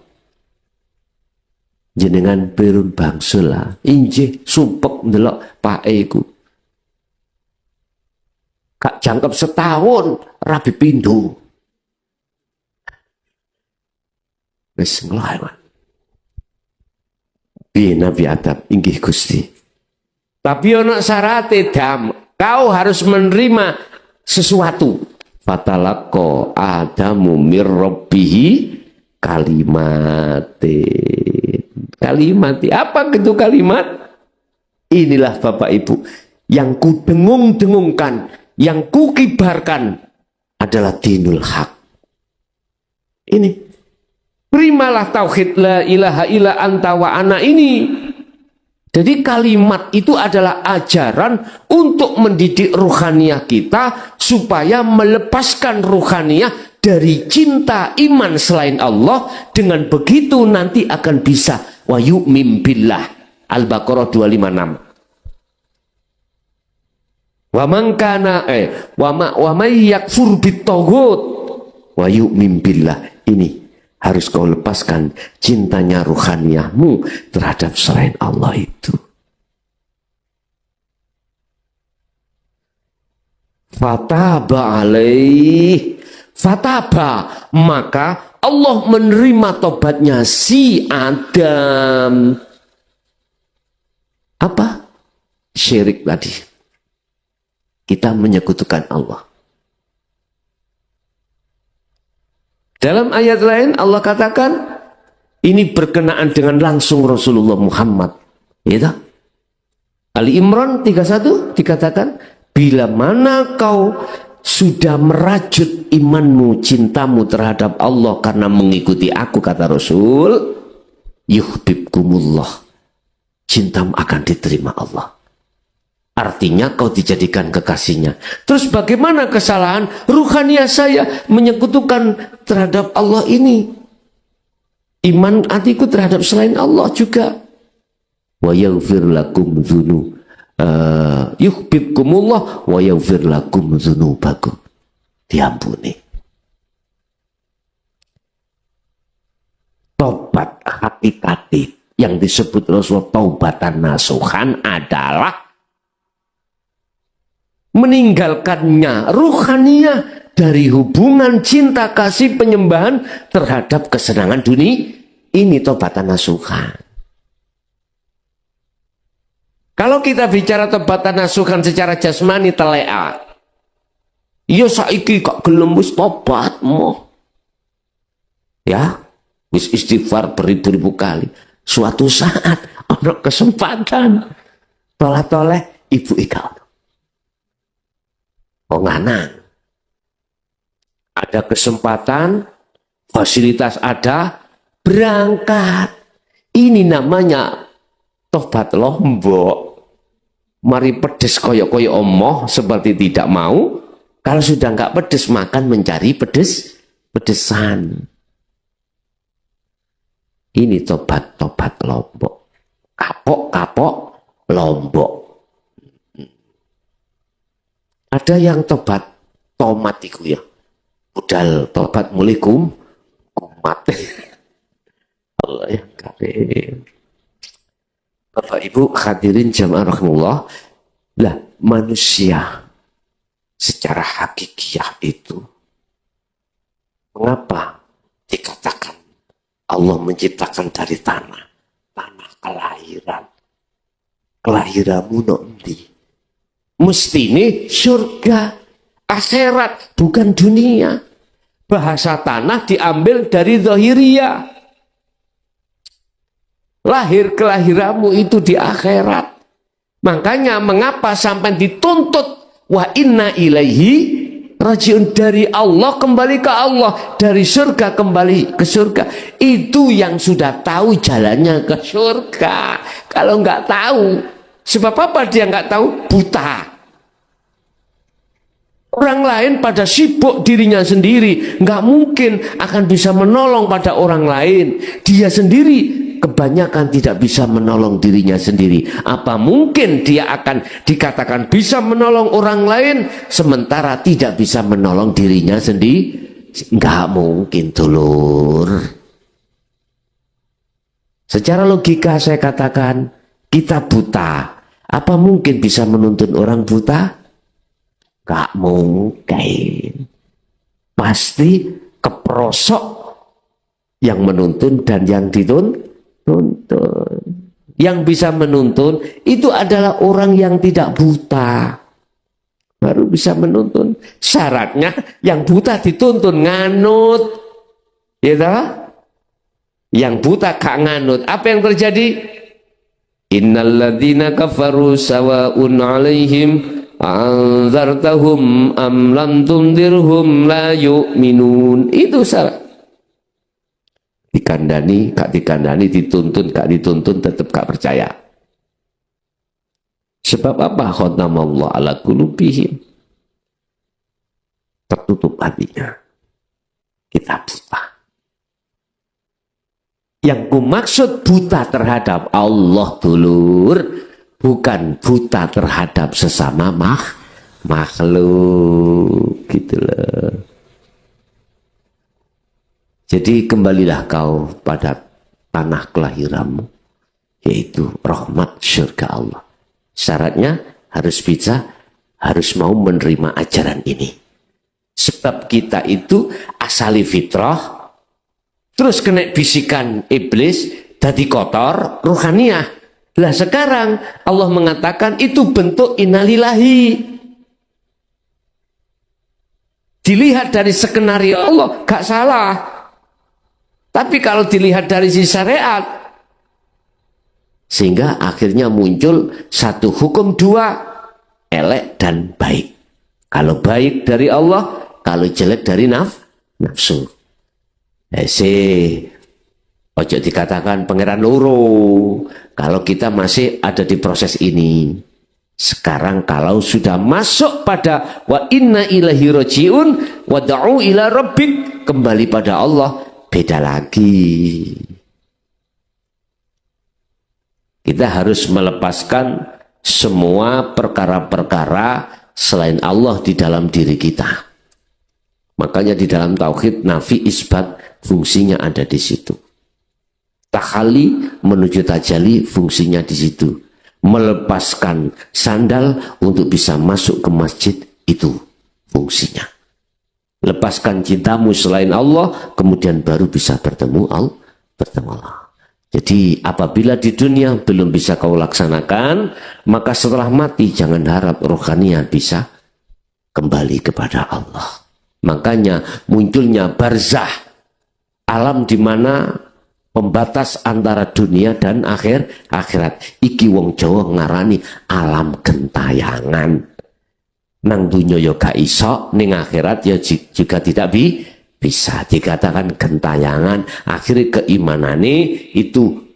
jenengan perun bangsula, injih sumpah ndelok pak iku, kak jangkep setahun rabi pindu, wis nglawan. Nabi Adam, inggih Gusti. Tapi ono syarate dam, kau harus menerima sesuatu. Fatalaqqa Adamu mir rabbihi kalimatin. Kalimati, apa itu kalimat? Inilah Bapak Ibu yang ku dengung-dengungkan, yang ku kibarkan adalah dinul haq. Ini terimalah tauhid la ilaha illa anta wa ana ini. Jadi kalimat itu adalah ajaran untuk mendidik ruhaniyah kita supaya melepaskan ruhaniyah dari cinta iman selain Allah. Dengan begitu nanti akan bisa wa yu'min billah. Al-Baqarah 256. Wa man kana wa may yakfur bitaghut wa yu'min billah. Ini Harus kau lepaskan cintanya ruhaniyahmu terhadap selain Allah itu. Fataba alaih. Fataba, maka Allah menerima tobatnya si Adam. Apa? Syirik tadi. Kita menyekutukan Allah. Dalam ayat lain Allah katakan, ini berkenaan dengan langsung Rasulullah Muhammad. Ya, Ali Imran 31 dikatakan, bila mana kau sudah merajut imanmu, cintamu terhadap Allah karena mengikuti aku, kata Rasul, yuhibbukumullah, cintamu akan diterima Allah. Artinya kau dijadikan kekasihnya. Terus bagaimana kesalahan ruhaniyah saya menyekutukan terhadap Allah ini? Iman hatiku terhadap selain Allah juga. Wa yaghfir lakum dzunub. Yuhibbukumullah wa yaghfir lakum dzunubakum. Diampuni. Tobat hakikati yang disebut Rasul taubatan nasuhan adalah meninggalkannya ruhaniyah dari hubungan cinta kasih penyembahan terhadap kesenangan dunia. Ini tobatan nasuhan. Kalau kita bicara tobatan nasuhan secara jasmani telea, ya saiki kok gelem wis tobatmu. Ya, wis istighfar beribu-ribu kali. Suatu saat ada kesempatan toleh-toleh ibu ika ngana. Ada kesempatan, fasilitas ada, berangkat. Ini namanya tobat lombok. Mari pedes koyok-koyok omoh seperti tidak mau. Kalau sudah nggak pedes, makan mencari pedesan. Ini tobat lombok. Kapok lombok. Ada yang tobat tomat itu ya. Budal tobat mulai kumat. Allah yang karim. Bapak Ibu hadirin jamaah rahimahullah. Lah manusia secara hakikiah itu, mengapa dikatakan Allah menciptakan dari tanah kelahiran. Kelahiranmu nanti. Mesti ini surga, akhirat, bukan dunia. Bahasa tanah diambil dari zahiriyah. Lahir kelahiranmu itu di akhirat. Makanya mengapa sampai dituntut wa inna ilaihi rajiun, dari Allah kembali ke Allah, dari surga kembali ke surga. Itu yang sudah tahu jalannya ke surga. Kalau nggak tahu, sebab apa dia nggak tahu? Buta. Orang lain pada sibuk dirinya sendiri, nggak mungkin akan bisa menolong pada orang lain. Dia sendiri kebanyakan tidak bisa menolong dirinya sendiri. Apa mungkin dia akan dikatakan bisa menolong orang lain sementara tidak bisa menolong dirinya sendiri? Nggak mungkin, dulur. Secara logika saya katakan, kita buta. Apa mungkin bisa menuntun orang buta? Gak mungkin. Pasti keprosok yang menuntun dan yang dituntun. Yang bisa menuntun itu adalah orang yang tidak buta. Baru bisa menuntun. Syaratnya yang buta dituntun nganut. Ya toh? Yang buta gak nganut. Apa yang terjadi? Innalladzina kafaru sawa'un 'alaihim anzartahum am lam tundirhum la yu'minun. Itu salah. Dikandani, gak dikandani, dituntun, gak dituntun, tetap gak percaya. Sebab apa? Khatamallahu ala qulubihim. Tertutup hatinya. Kita buta. Yang kumaksud buta terhadap Allah, dulur, bukan buta terhadap sesama makhluk, gitu loh. Jadi kembalilah kau pada tanah kelahiranmu, yaitu rahmat surga Allah. Syaratnya harus bisa, harus mau menerima ajaran ini. Sebab kita itu asali fitrah, terus kena bisikan iblis, jadi kotor, ruhaniyah. Lah sekarang Allah mengatakan itu bentuk innalillahi. Dilihat dari skenario Allah, gak salah. Tapi kalau dilihat dari sisi syariat, sehingga akhirnya muncul satu hukum dua, elek dan baik. Kalau baik dari Allah, kalau jelek dari nafsu. Ojo dikatakan pangeran loro. Kalau kita masih ada di proses ini. Sekarang kalau sudah masuk pada wa inna ilahi roji'un wa da'u ila rabbik, kembali pada Allah, beda lagi. Kita harus melepaskan semua perkara-perkara selain Allah di dalam diri kita. Makanya di dalam tauhid nafi isbat fungsinya ada di situ. Takhali menuju tajali fungsinya di situ. Melepaskan sandal untuk bisa masuk ke masjid, itu fungsinya. Lepaskan cintamu selain Allah, kemudian baru bisa bertemu Allah. Jadi apabila di dunia belum bisa kau laksanakan, maka setelah mati jangan harap rohaninya bisa kembali kepada Allah. Makanya munculnya barzah, alam di mana pembatas antara dunia dan akhirat. Iki wong Jawa ngarani alam gentayangan. Nang dunya ya gak iso, ning akhirat ya juga tidak bisa. Dikatakan gentayangan. Akhirnya keimanane itu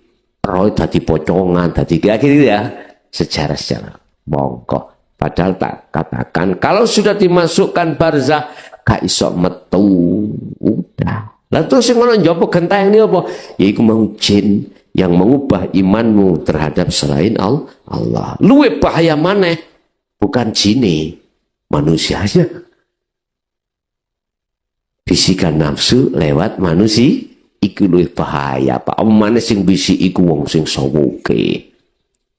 roh dadi pocongan, dadi akhirnya ya sejarah mongko. Padahal tak katakan kalau sudah dimasukkan barzah gak iso metu, udah. Lah terus yang ngono njopo gentayang ini apa? Yaiku mau jin yang mengubah imanmu terhadap selain Allah. Luwe bahaya maneh, bukan jin, manusianya. Bisikan nafsu lewat manusia iku luwih bahaya, Pak. Omane sing bisik iku wong sing sawoke.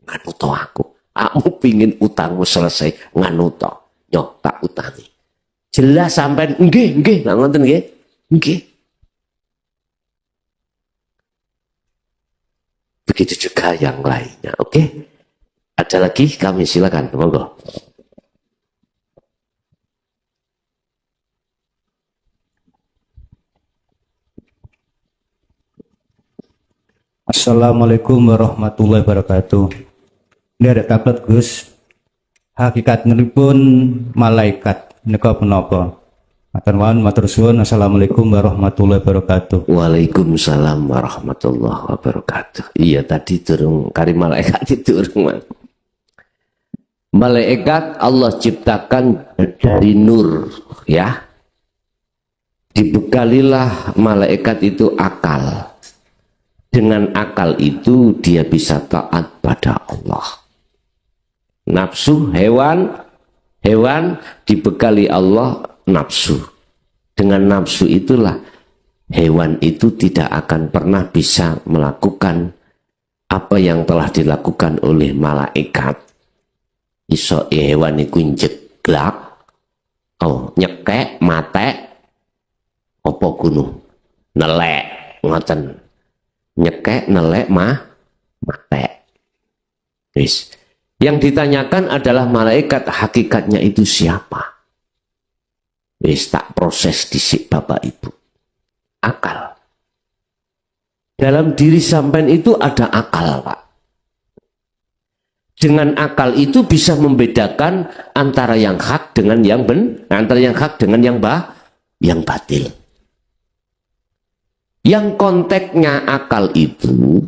Nganu to aku. Aku pingin utangmu selesai, nganu to. Nyok tak utangi. Jelas sampean nggih, lha ngoten nggih. Nggih. Begitu juga yang lainnya, oke? Ada lagi? Kami silakan, monggo. Assalamualaikum warahmatullahi wabarakatuh. Ini ada tablet Gus. Hakikat pun malaikat nika menapa? Aturnuwun matur suwun. Assalamualaikum warahmatullahi wabarakatuh. Waalaikumsalam warahmatullahi wabarakatuh. Iya tadi durung kari malaikat itu durung. Malaikat Allah ciptakan dari nur, ya. Dibekalilah malaikat itu akal. Dengan akal itu dia bisa taat pada Allah. Nafsu hewan dibekali Allah nafsu. Dengan nafsu itulah hewan itu tidak akan pernah bisa melakukan apa yang telah dilakukan oleh malaikat. Iso hewan iku njeglak, nyekek, matek, apa gunung, nelek, ngoten. Nyekek, nelek, matek. Wis. Yang ditanyakan adalah malaikat hakikatnya itu siapa? Wis tak proses disik Bapak Ibu. Akal. Dalam diri sampean itu ada akal, Pak. Dengan akal itu bisa membedakan antara yang hak dengan yang antara yang hak dengan yang batil. Yang konteksnya akal itu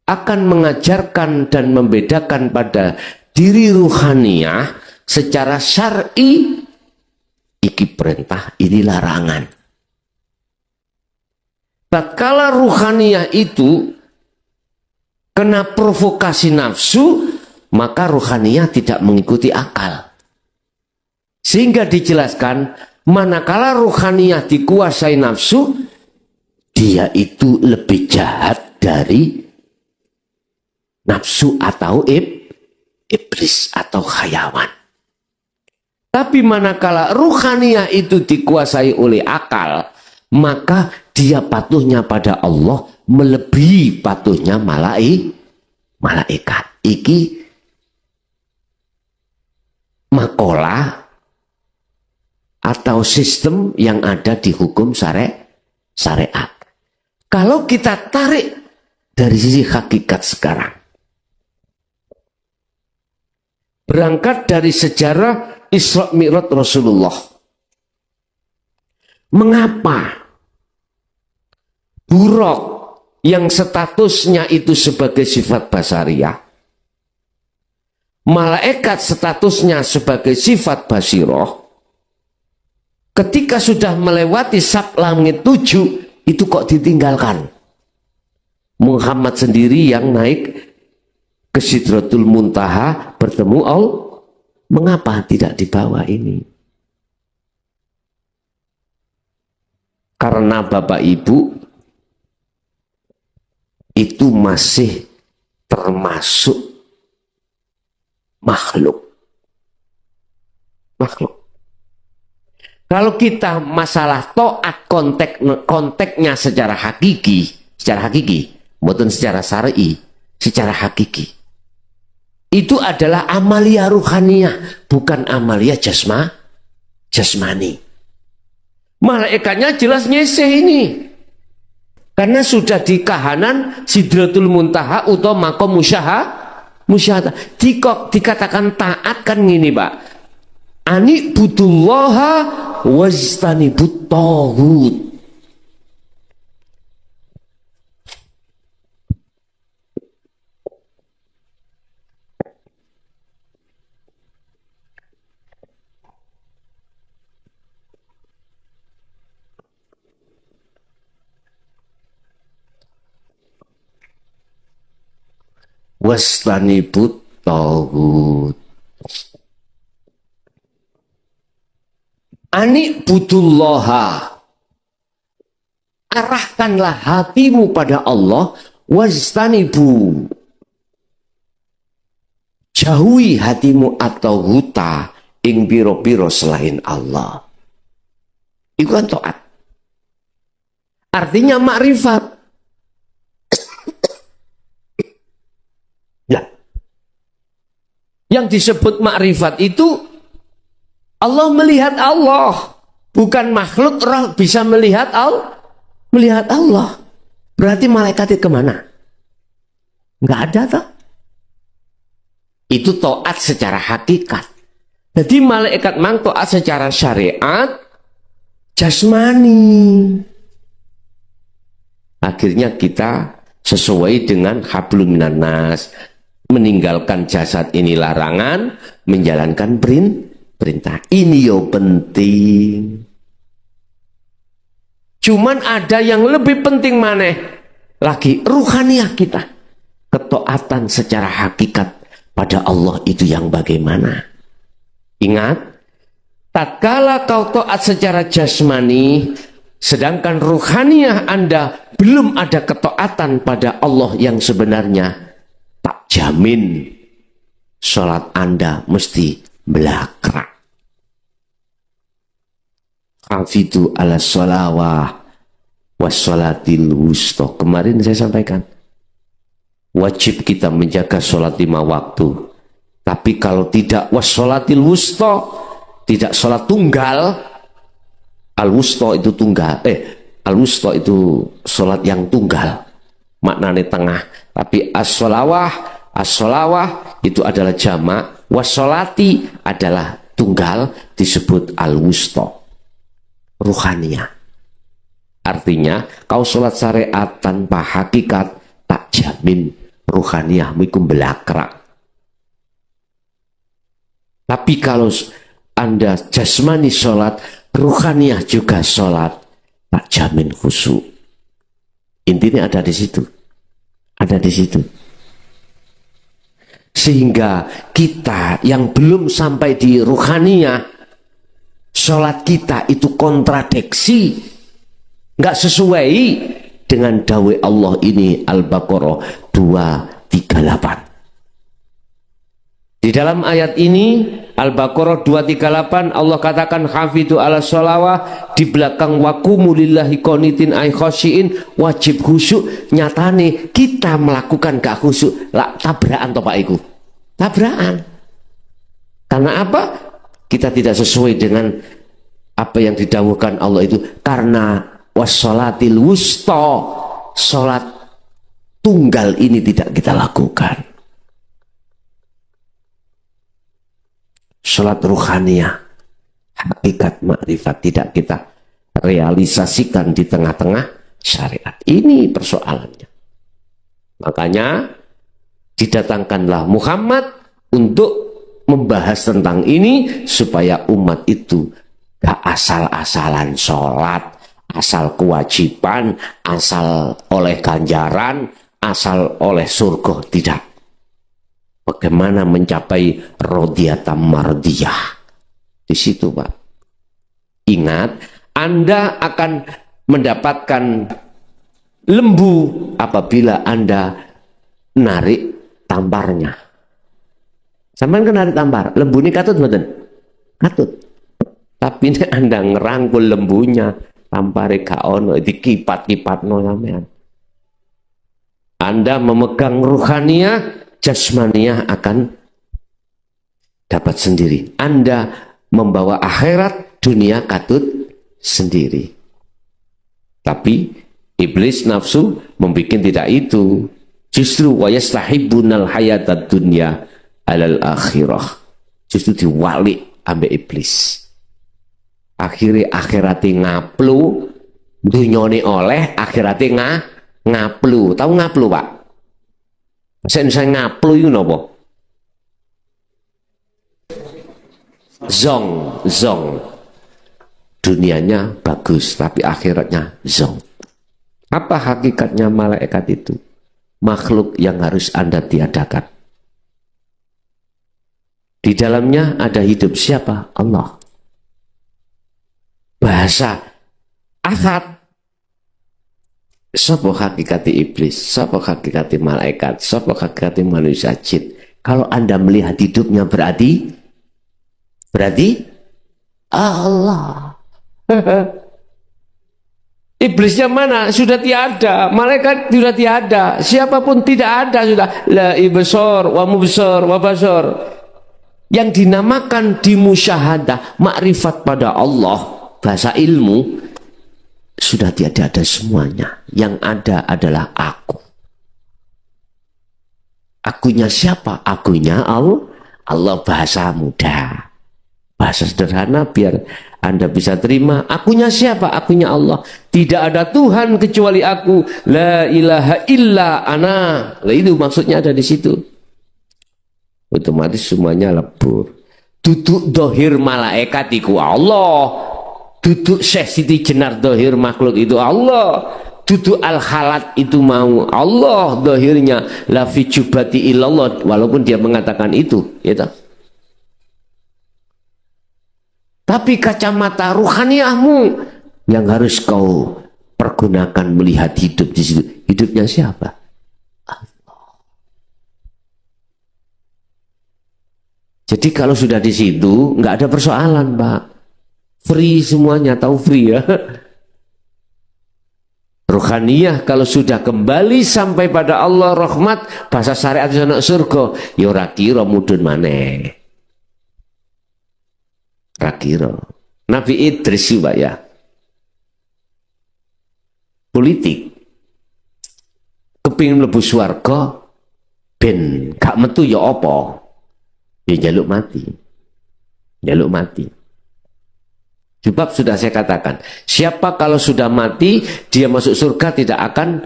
akan mengajarkan dan membedakan pada diri ruhaniyah secara syar'i, iki perintah, ini larangan. Tatkala ruhaniyah itu kena provokasi nafsu, maka ruhaniyah tidak mengikuti akal. Sehingga dijelaskan, manakala ruhaniyah dikuasai nafsu, dia itu lebih jahat dari nafsu atau iblis atau khayawan. Tapi manakala ruhaniyah itu dikuasai oleh akal, maka dia patuhnya pada Allah melebihi patuhnya malaikat. Iki makalah atau sistem yang ada di hukum syariat. Kalau kita tarik dari sisi hakikat sekarang, berangkat dari sejarah Isra Mi'raj Rasulullah, mengapa buruk yang statusnya itu sebagai sifat basariyah, malaikat statusnya sebagai sifat basiroh, ketika sudah melewati sab langit 7 itu kok ditinggalkan? Muhammad sendiri yang naik ke Sidratul Muntaha bertemu Allah, mengapa tidak dibawa ini? Karena Bapak Ibu itu masih termasuk makhluk. Kalau kita masalah taat konteknya secara hakiki, bukan secara syar'i, secara hakiki. Itu adalah amalia ruhaniyah, bukan amalia jasmani. Malaikatnya jelas nyeseh ini. Karena sudah di kahanan Sidratul Muntaha atau makom musyahadah. Dikatakan taat kan gini, Pak. Ani budullaha wajtanibut taghut. Wastanibut taghut. Ani budullaha, arahkanlah hatimu pada Allah, wastanibu, jauhi hatimu atau huta ing piro-piro selain Allah. Itu kan taat. Artinya makrifat. Ya. Yang disebut makrifat itu Allah melihat Allah, bukan makhluk roh bisa melihat Allah. Berarti malaikat itu kemana? Nggak ada toh. Itu taat secara hakikat. Jadi malaikat mang taat secara syariat jasmani. Akhirnya kita sesuai dengan hablum minan nas, meninggalkan jasad ini larangan, menjalankan perintah. Ini yo penting. Cuman ada yang lebih penting maneh lagi, ruhaniyah kita. Ketaatan secara hakikat pada Allah itu yang bagaimana? Ingat, tatkala kau taat secara jasmani, sedangkan ruhaniyah Anda belum ada ketaatan pada Allah yang sebenarnya, tak jamin sholat Anda mesti belakrak. Hafidu ala sholawah wassolatil wusta. Kemarin saya sampaikan, wajib kita menjaga sholat 5 waktu. Tapi kalau tidak wassolatil wusta, tidak sholat tunggal, al-wusta itu tunggal, al-wusta itu sholat yang tunggal, maknanya tengah. Tapi as-sholawah itu adalah jamak, wassolati adalah tunggal, disebut al-wusta, ruhaniyah. Artinya kau sholat syariat tanpa hakikat, tak jamin ruhaniyahmu itu belakrak. Tapi kalau Anda jasmani sholat, ruhaniyah juga sholat, tak jamin khusyuk. Intinya ada di situ. Ada di situ. Sehingga kita yang belum sampai di ruhaniyah, sholat kita itu kontradiksi, nggak sesuai dengan dawe Allah ini. Al-Baqarah 238. Di dalam ayat ini Al-Baqarah 238 Allah katakan hafidhu ala sholawah, di belakang waqumu lillahi qanitin ay khosyiin, wajib khusyuk. Nyatane kita melakukan gak khusyuk lah, tabrakan to Pak iku. Tabrakan. Karena apa? Kita tidak sesuai dengan apa yang didhawuhkan Allah itu, karena wassolatil wusta, salat tunggal ini tidak kita lakukan. Salat ruhaniyah, hakikat makrifat tidak kita realisasikan di tengah-tengah syariat. Ini persoalannya. Makanya didatangkanlah Muhammad untuk membahas tentang ini supaya umat itu gak asal-asalan sholat, asal kewajiban, asal oleh ganjaran, asal oleh surga. Tidak. Bagaimana mencapai rodhiyatam mardiyah. Di situ Pak. Ingat, Anda akan mendapatkan lembu apabila Anda narik tamparnya. Sampai narik tampar, lembu ini katut mboten? Katut. Tapi ini Anda ngerangkul lembunya, tampare gak ono, dikipat-kipatno sampean. Anda memegang ruhaniyah, jasmaniyah akan dapat sendiri. Anda membawa akhirat, dunia katut sendiri. Tapi iblis nafsu membuat tidak itu. Justru wa yastahibbunal hayatad dunya alal akhirah. Justru diwalik ambek iblis. Akhirnya akhirate ngaplu, dunyane oleh, akhirate ngaplu. Tahu ngaplu Pak? Saya ngaplu itu apa? Zong. Dunianya bagus, tapi akhiratnya zong. Apa hakikatnya malaikat itu? Makhluk yang harus Anda tiadakan. Di dalamnya ada hidup siapa? Allah. Bahasa ahad. Sapa hakikati iblis, sapa hakikati malaikat, sapa hakikati manusia jin. Kalau Anda melihat hidupnya berarti Allah. Iblisnya mana? Sudah tiada. Malaikat sudah tiada. Siapapun tidak ada sudah. La ibsor wa mubsor wa basor. Yang dinamakan dimusyahadah, makrifat pada Allah, bahasa ilmu, sudah tiada ada semuanya. Yang ada adalah aku. Akunya siapa? Akunya Allah, bahasa mudah. Bahasa sederhana biar Anda bisa terima. Akunya siapa? Akunya Allah. Tidak ada Tuhan kecuali aku. La ilaha illa ana. Nah, itu maksudnya ada di situ. Otomatis semuanya lebur. Duduk dohir malaikat iku Allah. Duduk Syekh Siti Jenar dohir makhluk itu Allah. Duduk al-halat itu mau Allah dohirnya. La fi jubati illallah. Walaupun dia mengatakan itu, ya tak? Tapi kacamata ruhaniyahmu yang harus kau pergunakan melihat hidup di situ. Hidupnya siapa? Allah. Jadi kalau sudah di situ nggak ada persoalan, Pak. Free semuanya, tahu free ya. Ruhaniyah kalau sudah kembali sampai pada Allah rahmat, bahasa syariat anak surga, ya ora kira mudhun maneh. Rakiro. Nabi Idris Pak ya. Politik. Kepingin mlebu swarga ben gak metu ya apa? Ya jaluk mati. Jaluk mati. Sebab sudah saya katakan, siapa kalau sudah mati dia masuk surga tidak akan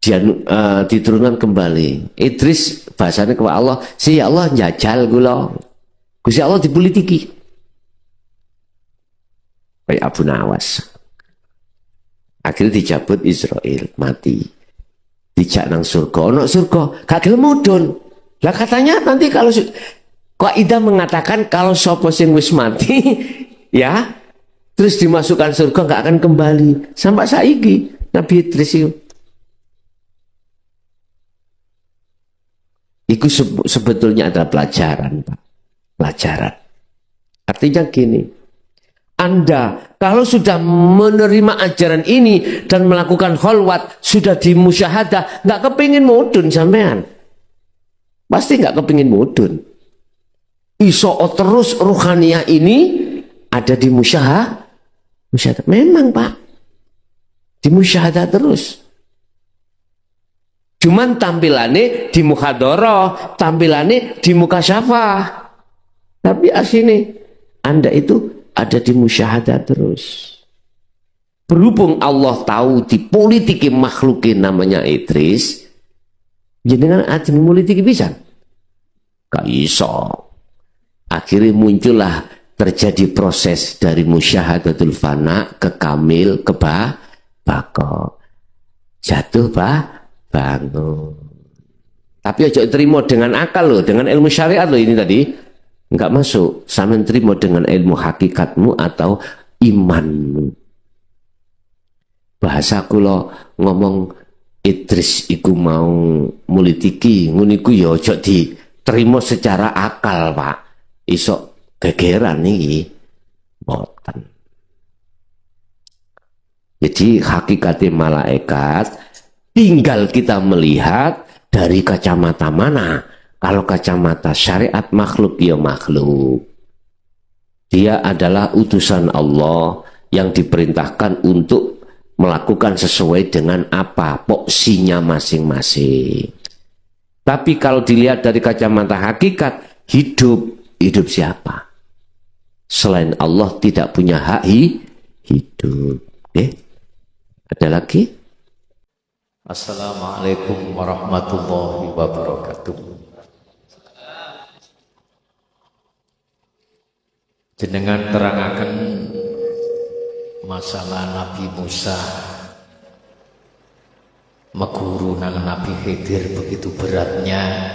dia diturunkan kembali. Idris bahasanya kepada Allah, si Allah jajal gula. Gusti Allah dipolitiki. Kayak Abu Nawas. Akhirnya dicabut Israel, mati. Dijak nang surga, ono surga, gak gelem mudhun. Lah katanya nanti kalau Kaidah mengatakan kalau sapa sing wis mati ya, terus dimasukkan surga gak akan kembali. Sampai saiki Nabi Idris itu Itu sebetulnya adalah pelajaran, Pak. Pelajaran. Artinya gini, Anda kalau sudah menerima ajaran ini dan melakukan kholwat, sudah dimusyahadah, nggak kepingin mudun sampean. Pasti nggak kepingin mudun. Iso terus ruhaniyah ini ada di musyahadah. Memang, Pak. Di musyahadah terus. Cuman tampilannya di muhadharah, tampilannya di mukasyafah. Tapi asini Anda itu ada di musyahadah terus. Berhubung Allah tahu di politiki makhlukin namanya Idris, jenengan ajeng politiki bisa? Gak iso. Akhirnya muncullah terjadi proses dari musyahadatul fana ke kamil ke bako. Jatuh bangun. Tapi aja terima dengan akal loh, dengan ilmu syariat loh ini tadi. Enggak masuk. Sampeyan terima dengan ilmu hakikatmu atau imanmu. Bahasa kula ngomong Idris iku mau mulitiki, nguniku ya aja diterima secara akal, Pak. Iso gegeran iki. Boten. Jadi hakikatnya malaikat tinggal kita melihat dari kacamata mana. Kalau kacamata syariat makhluk ya makhluk. Dia adalah utusan Allah yang diperintahkan untuk melakukan sesuai dengan apa porsinya masing-masing. Tapi kalau dilihat dari kacamata hakikat, hidup siapa? Selain Allah tidak punya hak hidup. Ada lagi? Assalamualaikum warahmatullahi wabarakatuh. Jenengan terangaken masalah Nabi Musa meguru nang Nabi Khidir begitu beratnya,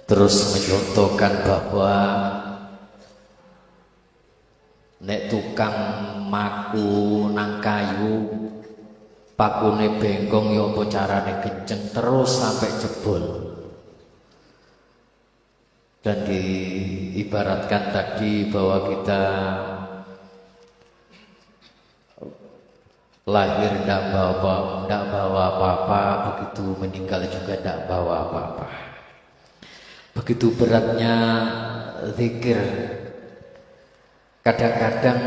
terus menyontohkan bahwa nek tukang maku nang kayu pakune bengkong ya apa carane kenceng terus sampai jebol. Dan diibaratkan tadi bahwa kita lahir tidak bawa apa-apa, begitu meninggal juga tidak bawa apa-apa. Begitu beratnya zikir. Kadang-kadang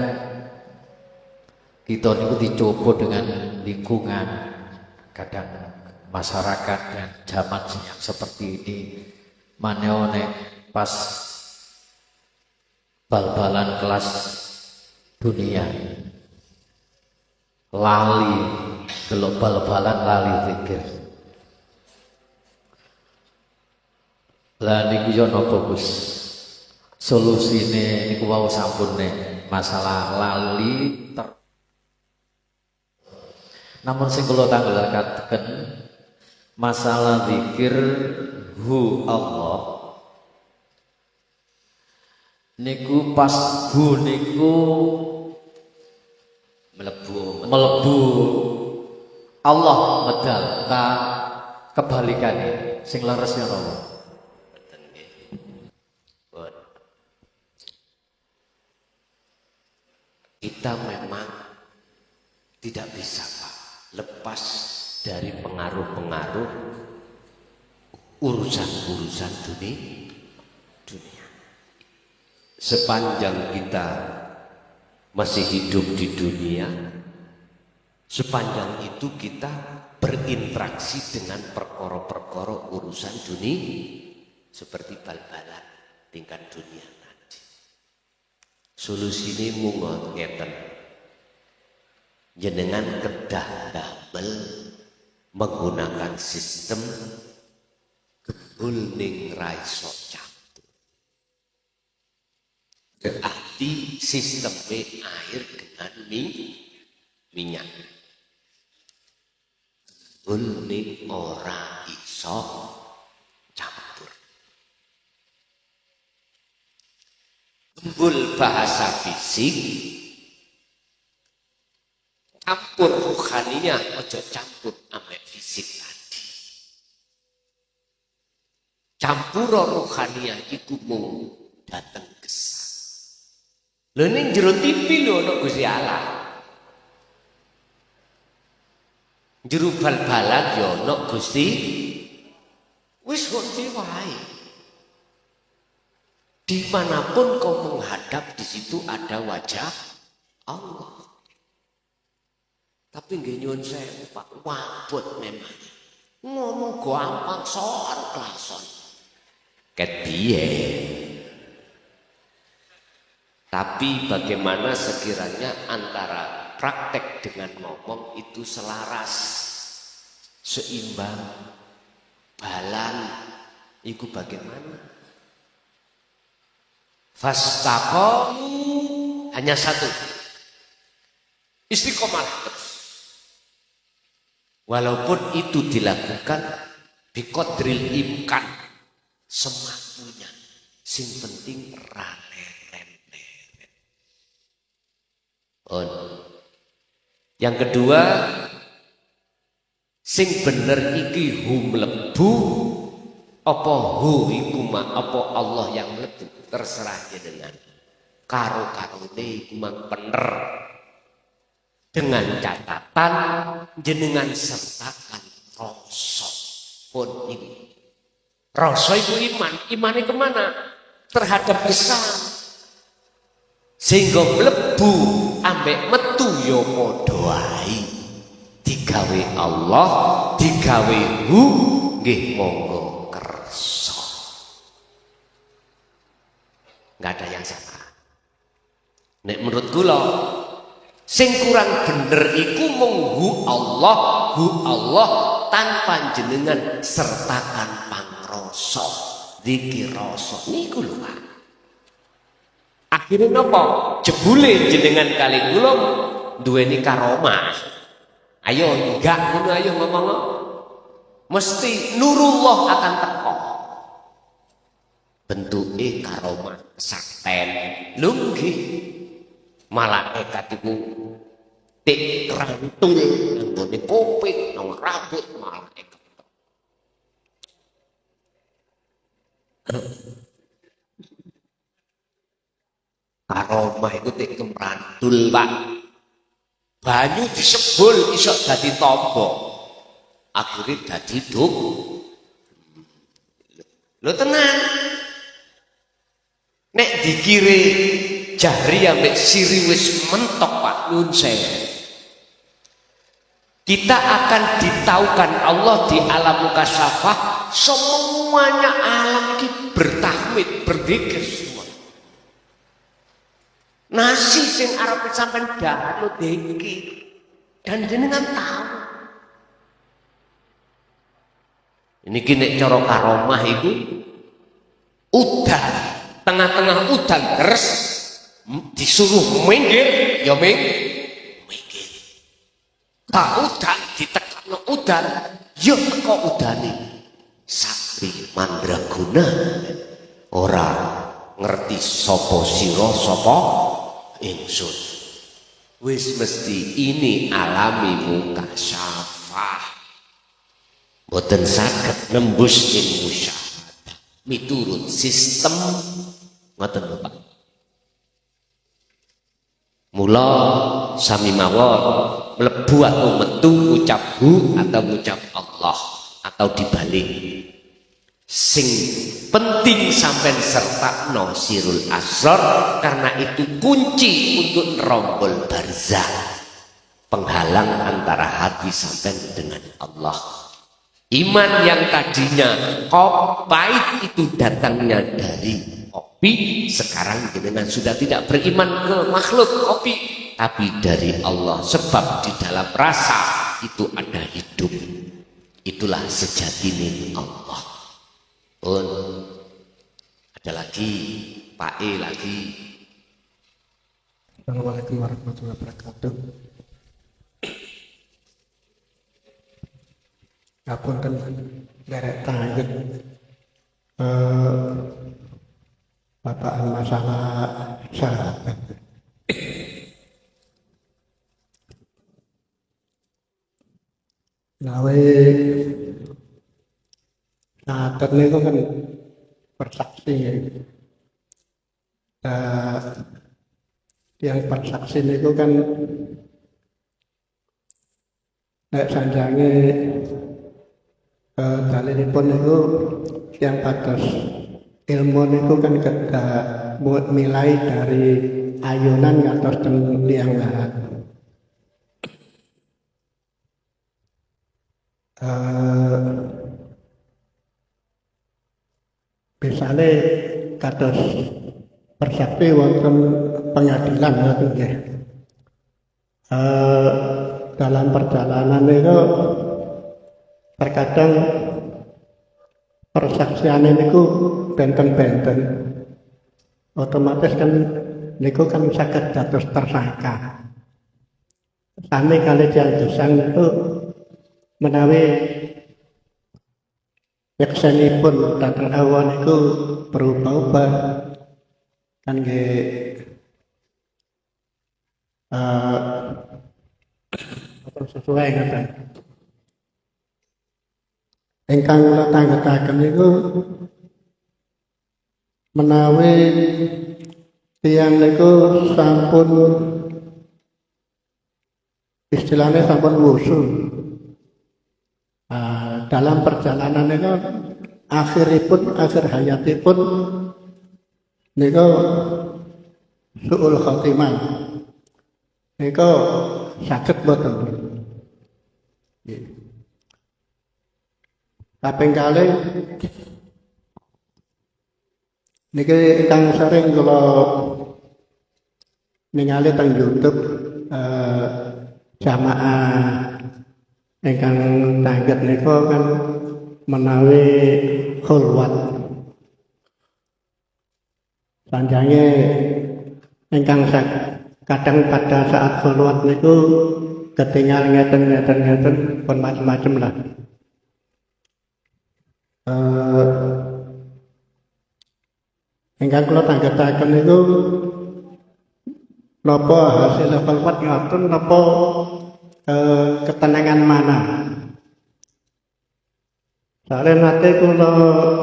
kita ini dicoba dengan lingkungan, kadang masyarakat dan zaman yang seperti ini maneone pas bal-balan kelas dunia lali delok bal-balan lali zikir. Lah niku yo napa Gus? Solusine niku wau sampun nek masalah lali namun sing kula tanggelaken masalah zikir hu Allah niku pas hu niku melebu Allah medal ta kebalikane sing leres ya Allah. Kita memang tidak bisa, Pak, lepas dari pengaruh-pengaruh urusan-urusan dunia. Sepanjang kita masih hidup di dunia, sepanjang itu kita berinteraksi dengan perkara-perkara urusan dunia seperti bal-balan tingkat dunia tadi. Solusine mung ngeten. Jenengan kedah damel menggunakan sistem gebul ning raiso campur. Berarti sistemnya air dengan minyak. Gebul ning ora iso campur. Gembul bahasa fisik, campur ruhaninya, ojo campur ambek fisik tadi. campura rohaniah iku mung dateng gesang. Lho ning jero TV lho ana Gusti Allah. Jero bal-balan ya ana Gusti. Wis ngerti wae. Dimanapun kau menghadap, di situ ada wajah Allah. Tapi nggih nyuwun sewu Pak, wabut memang. Ngomong gampang soal klason. Ket piye? Tapi bagaimana sekiranya antara praktek dengan ngomong itu selaras, seimbang, balan, itu bagaimana? Fastaqamu hanya satu, istiqomah terus. Walaupun itu dilakukan biqadril imkan, semampunya, sing penting rale-rele. Yang kedua, sing bener iki hu mlebu apa hu iku apa Allah yang mlebu, terserah jenengan. Karo-karone iku mang bener. Dengan catatan jenengan sertakan rasa pun ini. Rasa itu iman, imannya kemana? Terhadap gesang. Sehingga mlebu ambek metu ya padha ae. Digawe Allah, digawe hu nggih monggo kersa. Enggak ada yang salah. Nek menurut kula sing kurang bener iku mung hu Allah tanpa jenengan sertakan pangrasa, zikir rasa niku lho Pak. Akhirnya napa? Jebule jenengan kali kula duweni karomah. Ayo enggak ngono ayo ngomong. Mesti nurullah akan teko. Bentuke karomah sakten. Lho nggih. Malaikat itu tik rantul nang kuping nang rambut malaikat. Karomah itu tik rantul Pak. Banyu disebul iso dadi tamba. Akhirnya dadi duk. Lho tenang. Nek dikire jahri ambek siri wis mentok Pak nyun sewu. Kita akan ditaukan Allah di alam mukasyafah, semuanya alam ini bertahmid, berzikir semua. Nasi sing arep sampean dahar dikir dan jenengan tahu. Ini kini cara karomah itu udan, tengah-tengah udan terus disuruh minggir, ya minggir. Tak udan ditekan udan, ya teko udane. Sakti mandraguna ora ngerti sapa sira sapa ingsun. Wis mesti ini alami mukasyafah. Boten saged nembus ing musyahadah miturut sistem ngoten lho Pak. Mula sami mawon mlebu atau metu ucap hu atau ucap Allah atau dibalik. Sing penting sampai sertakno sirul asrar karena itu kunci untuk nerombol barzah, penghalang antara hati sampai dengan Allah. Iman yang tadinya pahit itu datangnya dari kopi, sekarang jenengan sudah tidak beriman ke makhluk kopi, tapi dari Allah, sebab di dalam rasa itu ada hidup. Itulah sejatinya Allah. Pun ada lagi Pak E lagi. Assalamualaikum warahmatullahi wabarakatuh. Apun kan derek tanggit Bapak masalah sahabat. Nawe sahabat itu kan bersaksi. Yang bersaksi itu kan nek sanjange dalilipun itu yang batas ilmu itu kan kita mulai dari ayunan ngantos teng liang lahat. Misalnya kados bersaksi wonten pengadilan ngoten nggih. Dalam perjalanan itu terkadang persaksian niku benten-benten. Otomatis kan niku kan saged dados tersangka. Sami kali yang gesang itu menawi yeksanipun datang awan itu berubah-ubah kan nggih sesuai ngoten. Ingkang kula tanggetaken niku menawi tiyang niku sampun istilahnya sampun wusul. Dalam perjalanan itu akhir hayatipun niku suul khotimah. Niku saged boten. Kaping kalih niki ingkang sering kula ningali teng YouTube jamaah ingkang tangget niku kan menawi khulwat. Sanjange ingkang kadang pada saat khulwat niku ketinggal ngeten pun macam-macam lah. Ingkang kula tanggetaken niku napa hasil khulwat ngoten napa ketenangan mana. Soalnya nanti kula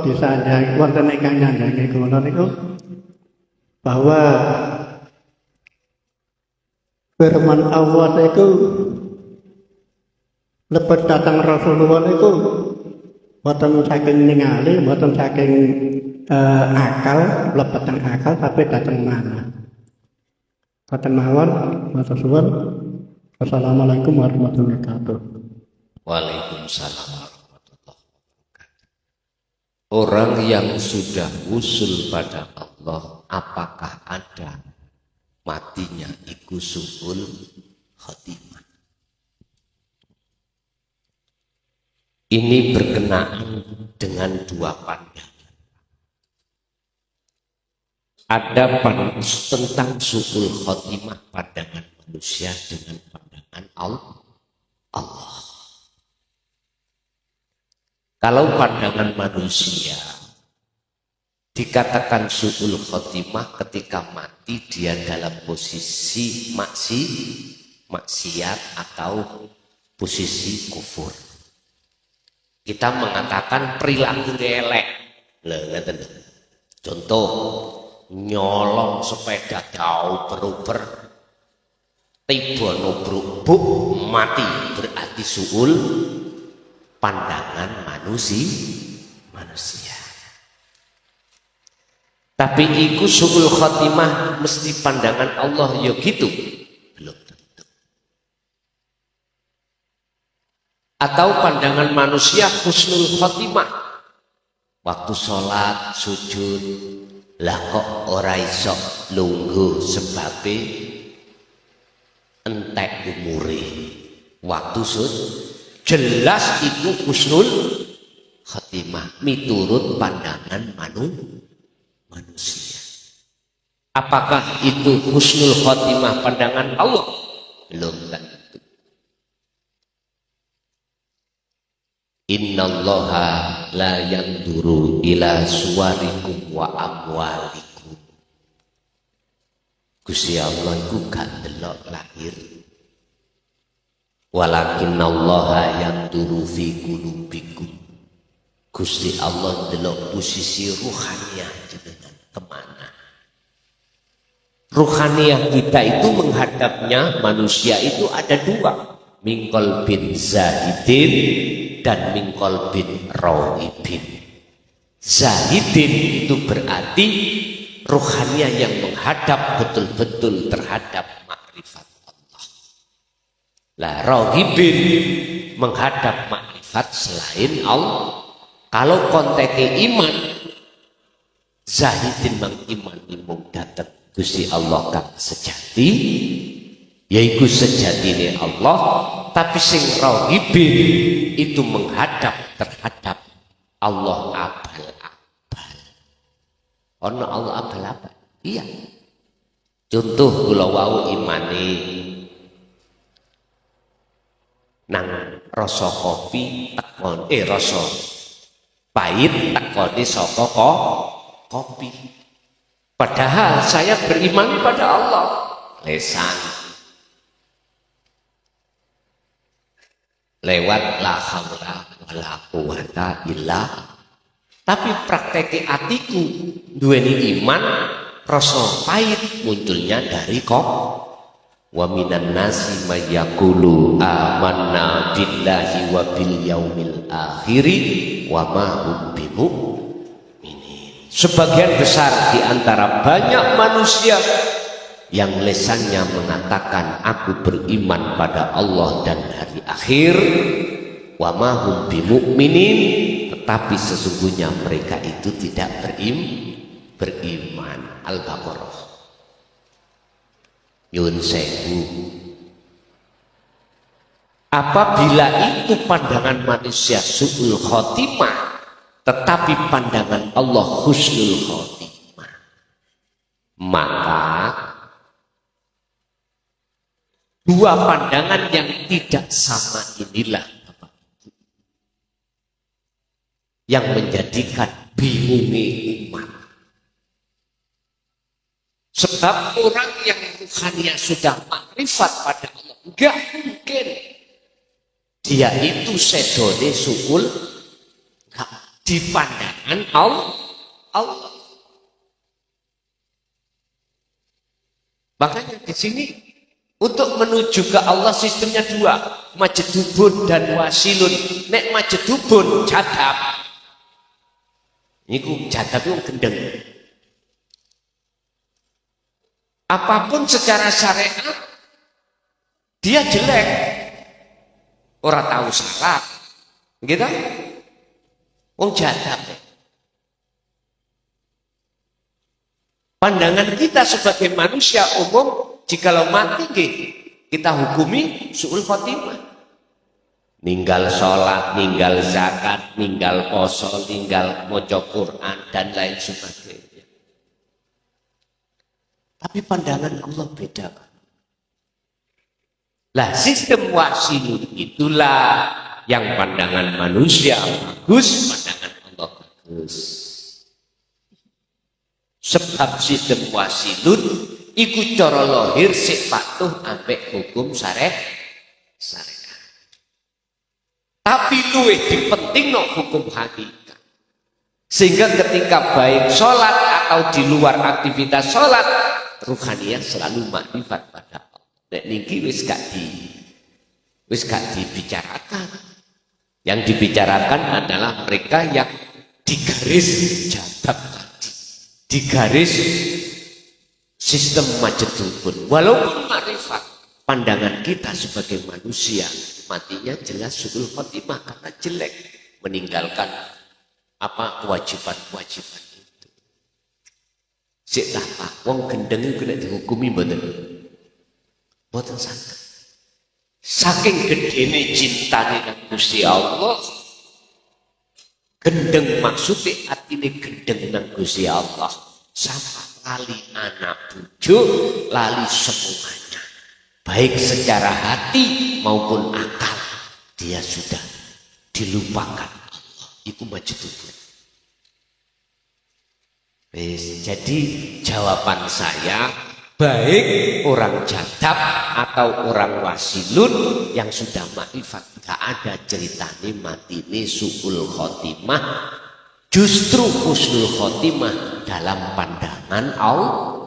disandang wonten ingkang nyandhangi kula niku bahwa firman Allah niku lebet datang Rasulullah niku boten saking ningali, boten saking akal, lebet teng akal tapi datang mana. Boten mawon, matur suwun. Assalamualaikum warahmatullahi wabarakatuh. Waalaikumsalam warahmatullahi wabarakatuh. Orang yang sudah usul pada Allah, apakah ada matinya iku suul khotimah? Ini berkenaan dengan dua pandangan. Ada tentang suul khotimah pandangan manusia dengan pandangan Allah. Kalau pandangan manusia dikatakan suul khotimah ketika mati dia dalam posisi maksiat atau posisi kufur. Kita mengatakan perilaku elek. Contoh nyolong sepeda jauh beruber tiba nubruk buk mati, berarti suul pandangan manusia. Tapi iku suul khotimah mesti pandangan Allah ya gitu? Belum tentu. Atau pandangan manusia husnul khotimah, waktu sholat sujud lah kok ora iso lungguh sebabe entek umure waktu jelas itu husnul khotimah miturut pandangan manusia. Apakah itu husnul khotimah pandangan Allah? Belum tentu. Innallaha la yanduru ila suwarikum wa amwalikum. Gusti Allah iku gak delok lahir. Walakinnallaha yanduru fi qulubikum. Gusti Allah ndelok posisi ruhaniyah jenengan kemana. Ruhaniyah kita itu menghadapnya manusia itu ada dua, mingkol bin zahidin dan mingkol bin raibin. Zahidin itu berarti ruhaniyah yang menghadap betul-betul terhadap makrifat Allah. Lah raibin menghadap makrifat selain Allah. Kalau konteknya iman, zahidin mengimani mung datang Gusti Allah kang sejati, yaitu sejatine Allah, tapi sing raghibin itu menghadap terhadap Allah abal-abal. Ono Allah abal-abal. Iya. Contoh kula wau imani nang rasa kopi tekon rasa pahit tekone saka kopi. Padahal saya beriman pada Allah. Lesan lewat la haula wala quwata illa, tapi praktek atiku duweni iman rasa pahit munculnya dari wa minan nasi may yaqulu amanna billahi wa bil yaumil akhiri wa ma hum bimu'minin. Sebagian besar di antara banyak manusia yang lesannya mengatakan aku beriman pada Allah dan hari akhir, wa ma hum bimu'minin, tetapi sesungguhnya mereka itu tidak beriman. Al-Baqarah. Yun sewu. Apabila itu pandangan manusia su'ul khotimah, tetapi pandangan Allah husnul khotimah, maka dua pandangan yang tidak sama inilah yang menjadikan bingungnya umat. Sebab orang yang ruhaniyah sudah makrifat pada Allah, enggak mungkin dia itu sedone suul di pandangan Allah. Makanya di sini untuk menuju ke Allah sistemnya dua, majedubun dan wasilun. Nek majedubun jadab, niku jadab itu gendeng. Apapun secara syariat dia jelek, orang tahu salah, gitu? Wong jadab. Pandangan kita sebagai manusia umum, jikalau mati kita hukumi su'ul khotimah. Ninggal sholat, ninggal zakat, ninggal poso, ninggal maca Quran dan lain sebagainya. Tapi pandangan Allah beda. Lah sistem wasilun itulah yang pandangan manusia bagus, pandangan Allah bagus. Sebab sistem wasilun iku cara lahir sik patuh ambek hukum syariat. Tapi luwih dipentingno hukum hakikat. Sehingga ketika baik sholat atau di luar aktivitas sholat, ruhaniyah selalu makrifat pada Allah. Nek niki wis gak dibicarakan. Yang dibicarakan adalah mereka yang digaris jadab tadi, digaris sistem majedubun. Walaupun makrifat, pandangan kita sebagai manusia matinya jelas su'ul khotimah karena jelek, meninggalkan kewajiban-kewajiban. Sik tak Pak, wong gendeng iku nek dihukumi mboten. Mboten saged. Saking gedene cintane nang Gusti Allah. Gendeng maksudnya atine gendeng nang Gusti Allah. Sampai lali anak bojo, lali semuanya. Baik secara hati maupun akal, dia sudah dilupakan Allah. Itu majdubun. Jadi jawaban saya, baik orang jadab atau orang wasilun yang sudah makrifat, gak ada ceritanya mati ini su'ul khotimah, justru husnul khotimah dalam pandangan Allah.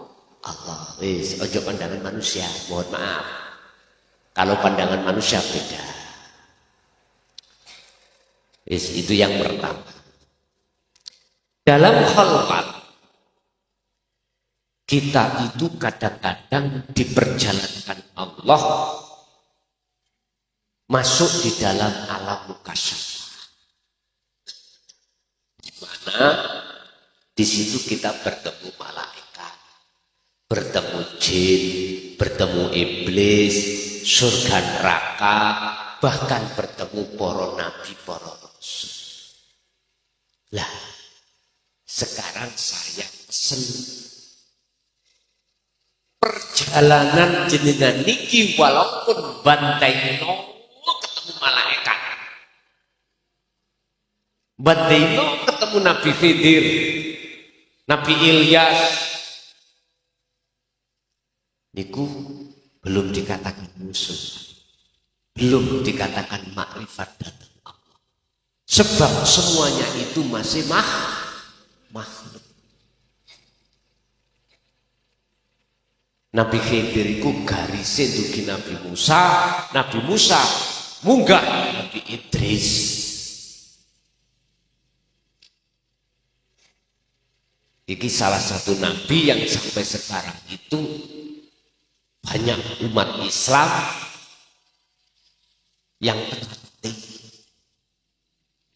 Wis ojo pandangan manusia, mohon maaf. Kalau pandangan manusia beda. Wis itu yang pertama. Dalam khalwat kita itu kadang-kadang diperjalankan Allah masuk di dalam alam mukasyafah, di mana di situ kita bertemu malaikat, bertemu jin, bertemu iblis, surga neraka, bahkan bertemu para nabi, para rasul. Lah, sekarang saya pesen perjalanan jenengan niki walaupun bantai ketemu malaikat, bantai ketemu Nabi Khidir, Nabi Ilyas, niku belum dikatakan musuh, belum dikatakan makrifat datang Allah, sebab semuanya itu masih makhluk. Nabi Khidir iku garise dugi Nabi Musa munggah Nabi Idris. Iki salah satu nabi yang sampai sekarang itu banyak umat Islam yang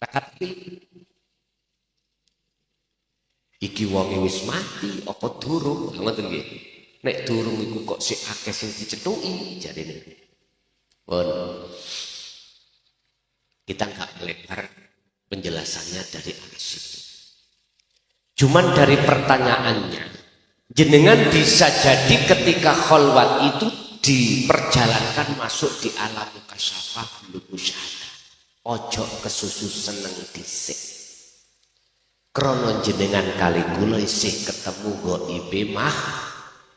tekati. Iki wonge wis mati apa durung? Ngoten nggih. Nek durung iku kok sik akeh sing dicethuki jarene. Pun kita enggak melebar penjelasannya dari atas itu. Cuman dari pertanyaannya, jenengan bisa jadi ketika khalwat itu diperjalankan masuk di alam mukasyafah belum musyahadah. Ojo kesusu seneng dhisik. Krana jenengan kali kula isih ketemu ghaibe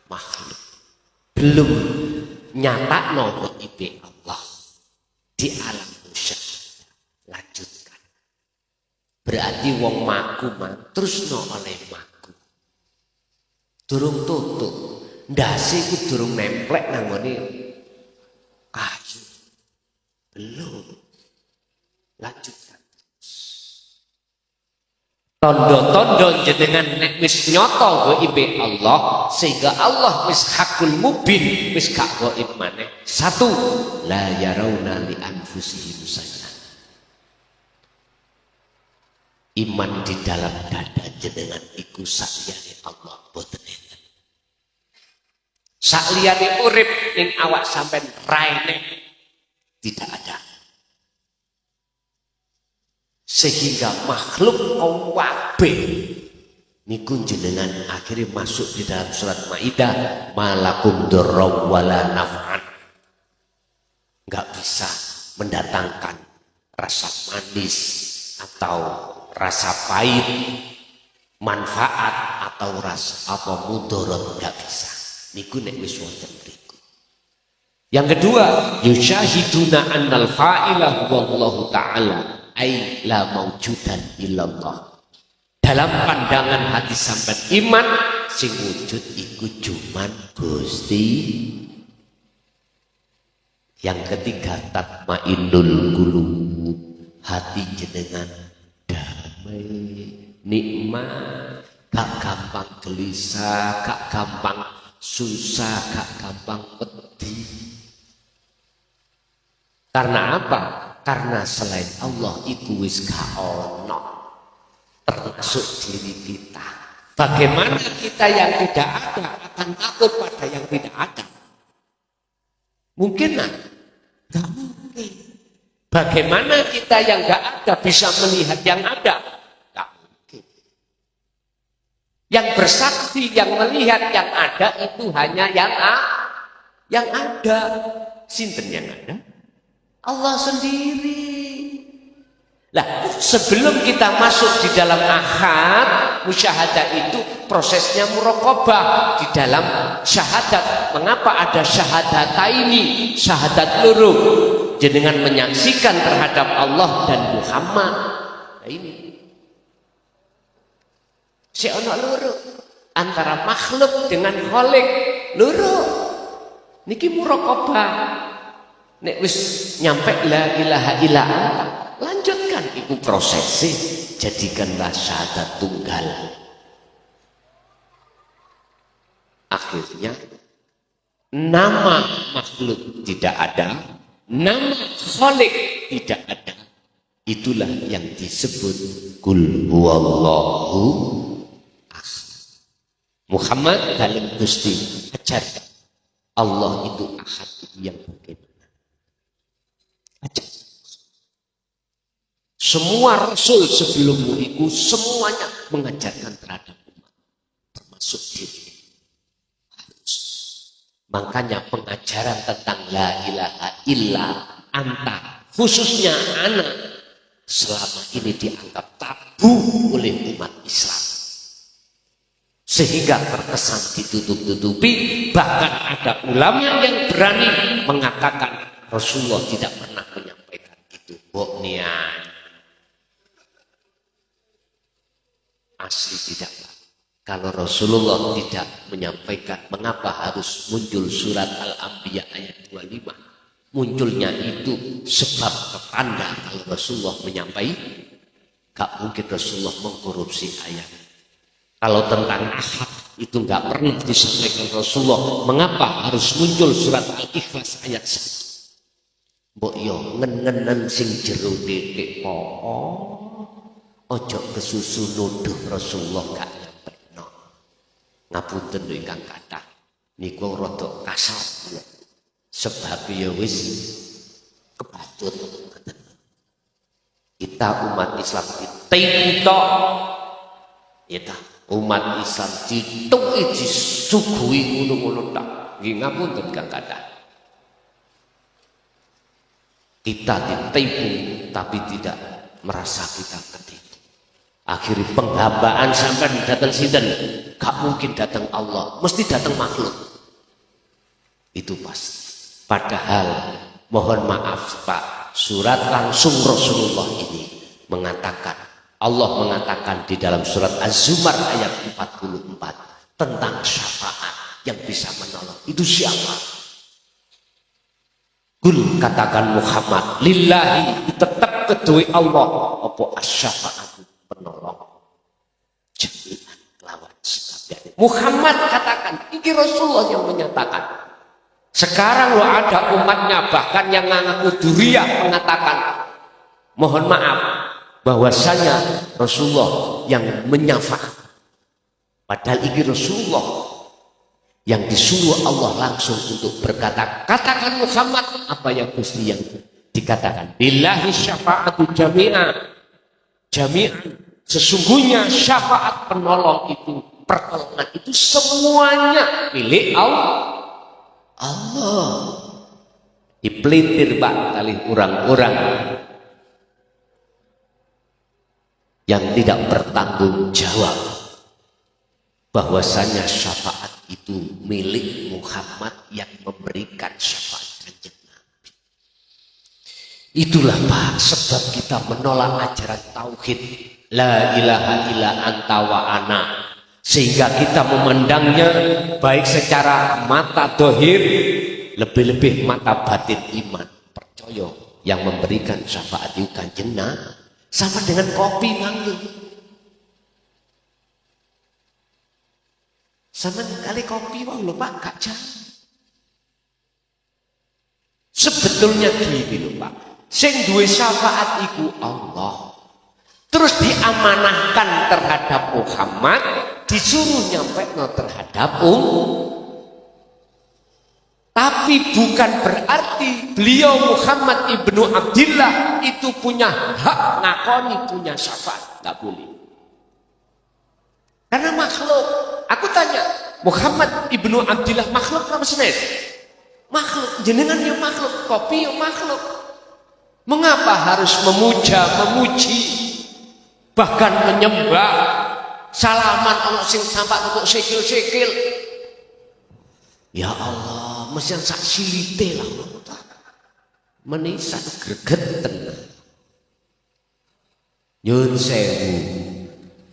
makhluk, belum nyatakno ghaibe Allah di alam musyahadah. Lanjutkan, berarti wong maku terusno oleh maku, durung tutup ndase iku durung nemplek nang ngene kayu, belum. Lanjutkan, tondo-tondo jenengan nek wis nyoto ghaibe Allah sehingga Allah wis hakul mubin, wis gak gaib maneh. Satu, la yarawna li anfusihim sayyan. Iman di dalam dada jenengan iku sakliyane Allah boten enten. Sakliyane urip ning awak sampean raine tidak ada. Sehingga makhluk kabeh niku jenengan akhirnya masuk di dalam surat Maidah, malakum darra wala naf'an, nggak bisa mendatangkan rasa manis atau rasa pahit, manfaat atau rasa apa mudarat, nggak bisa. Niku nek wis wonten mriku. Yang kedua, yusyahiduna annal fa'ilah wallahu ta'ala ai la maujudan illallah. Dalam pandangan hati sampean iman sing wujud iku cuman Gusti. Yang ketiga, tatmainnul qulub, hati jenengan damai, nikmat, gak gampang gelisah, gak gampang susah, gak gampang pedih. Karena apa? Karena selain Allah iku wis gak ono, termasuk diri kita. Bagaimana kita yang tidak ada akan takut pada yang tidak ada? Mungkin lah? Gak mungkin. Bagaimana kita yang gak ada bisa melihat yang ada? Gak mungkin. Yang bersaksi, yang melihat yang ada itu hanya yang ada. Sinten yang ada? Allah sendiri. Lah, sebelum kita masuk di dalam ahad, musyahadah itu prosesnya muraqabah di dalam syahadat. Mengapa ada syahadataini, syahadat loro? Jenengan menyaksikan terhadap Allah dan Muhammad. Nah ini. Si ono loro antara makhluk dengan khalik loro. Niki muraqabah. Nek wis nyampe la ilaha illa anta, lanjutkan itu prosesnya, jadikanlah syahadat tunggal. Akhirnya nama makhluk tidak ada, nama khalik tidak ada. Itulah yang disebut kul huwallahu ahad. Muhammad dalam Gusti ajarkan Allah itu ahad, itu yang bagaimana. Semua rasul sebelummu itu semuanya mengajarkan terhadap umat, termasuk diri. Makanya pengajaran tentang la ilaha illa anta, khususnya anak, selama ini dianggap tabu oleh umat Islam. Sehingga terkesan ditutup-tutupi, bahkan ada ulama yang berani mengatakan Rasulullah tidak pernah menyampaikan itu. Boknian. Asli tidaklah. Kalau Rasulullah tidak menyampaikan, mengapa harus muncul surat Al-Anbiya ayat 25? Munculnya itu sebab petanda kalau Rasulullah menyampaikan. Gak mungkin Rasulullah mengkorupsi ayat. Kalau tentang ahad itu gak pernah disampaikan Rasulullah, mengapa harus muncul surat Al-Ikhlas ayat 1? Mbok yo ngen-ngenen sing jero titik po. Ojo kesusu nuduh Rasulullah gak nyampekno. Ngapunten lho ingkang kathah. Niku rada kasar. Sebab ya wis kepatut. Kita umat Islam ditintok. Ya ta, umat Islam dituki disuguhi ngono-ngono tok. Nggih ngapunten ingkang kathah. Kita ditipu tapi tidak merasa kita ketipu. Akhirnya penghambaan sampai datang sinten, gak mungkin datang Allah, mesti datang makhluk. Itu pasti. Padahal mohon maaf Pak, surat langsung Rasulullah ini mengatakan, Allah mengatakan di dalam surat Az-Zumar ayat 44 tentang syafaat yang bisa menolong. Itu siapa? Kul katakan Muhammad, lillahi tetap kedui Allah apa as-syafaat penolong jami'an lawan sekalian. Muhammad katakan, ini Rasulullah yang menyatakan. Sekarang lo ada umatnya bahkan yang ngaku duriyah mengatakan, mohon maaf bahwasanya Rasulullah yang menyafaat. Padahal ini Rasulullah yang disuruh Allah langsung untuk berkata, katakan Muhammad apa yang Gusti yang dikatakan. Billahi syafa'atu jami'an. Jami'an. Sesungguhnya syafaat penolong itu, pertolongan itu semuanya milik Allah. Allah. Dipelintir Pak kali orang-orang yang tidak bertanggung jawab bahwasanya syafaat itu milik Muhammad yang memberikan syafaat kanjeng Nabi. Itulah Pak sebab kita menolak ajaran tauhid la ilaha illa anta wa ana, sehingga kita memandangnya baik secara mata dohir, lebih-lebih mata batin iman percaya yang memberikan syafaat itu kanjeng Nabi. Sama dengan kopi manggil. Sama kali kopi wong lho Pak gak jalan. Sebetulnya gini lho Pak, sing duwe syafaat iku Allah. Terus diamanahkan terhadap Muhammad, disuruh nyampekno terhadap tapi bukan berarti beliau Muhammad ibnu Abdillah itu punya hak ngakoni punya syafaat, nggak boleh. Karena makhluk. Aku tanya, Muhammad ibnu Abdillah makhluk apa senes? Makhluk. Jenengan yang makhluk, kopi yang makhluk. Mengapa harus memuja, memuji, bahkan menyembah? Salaman ana sing sampak untuk sikil-sikil. Ya Allah, mesti sak silite lah. Menisan gregeten. Nyun sewu,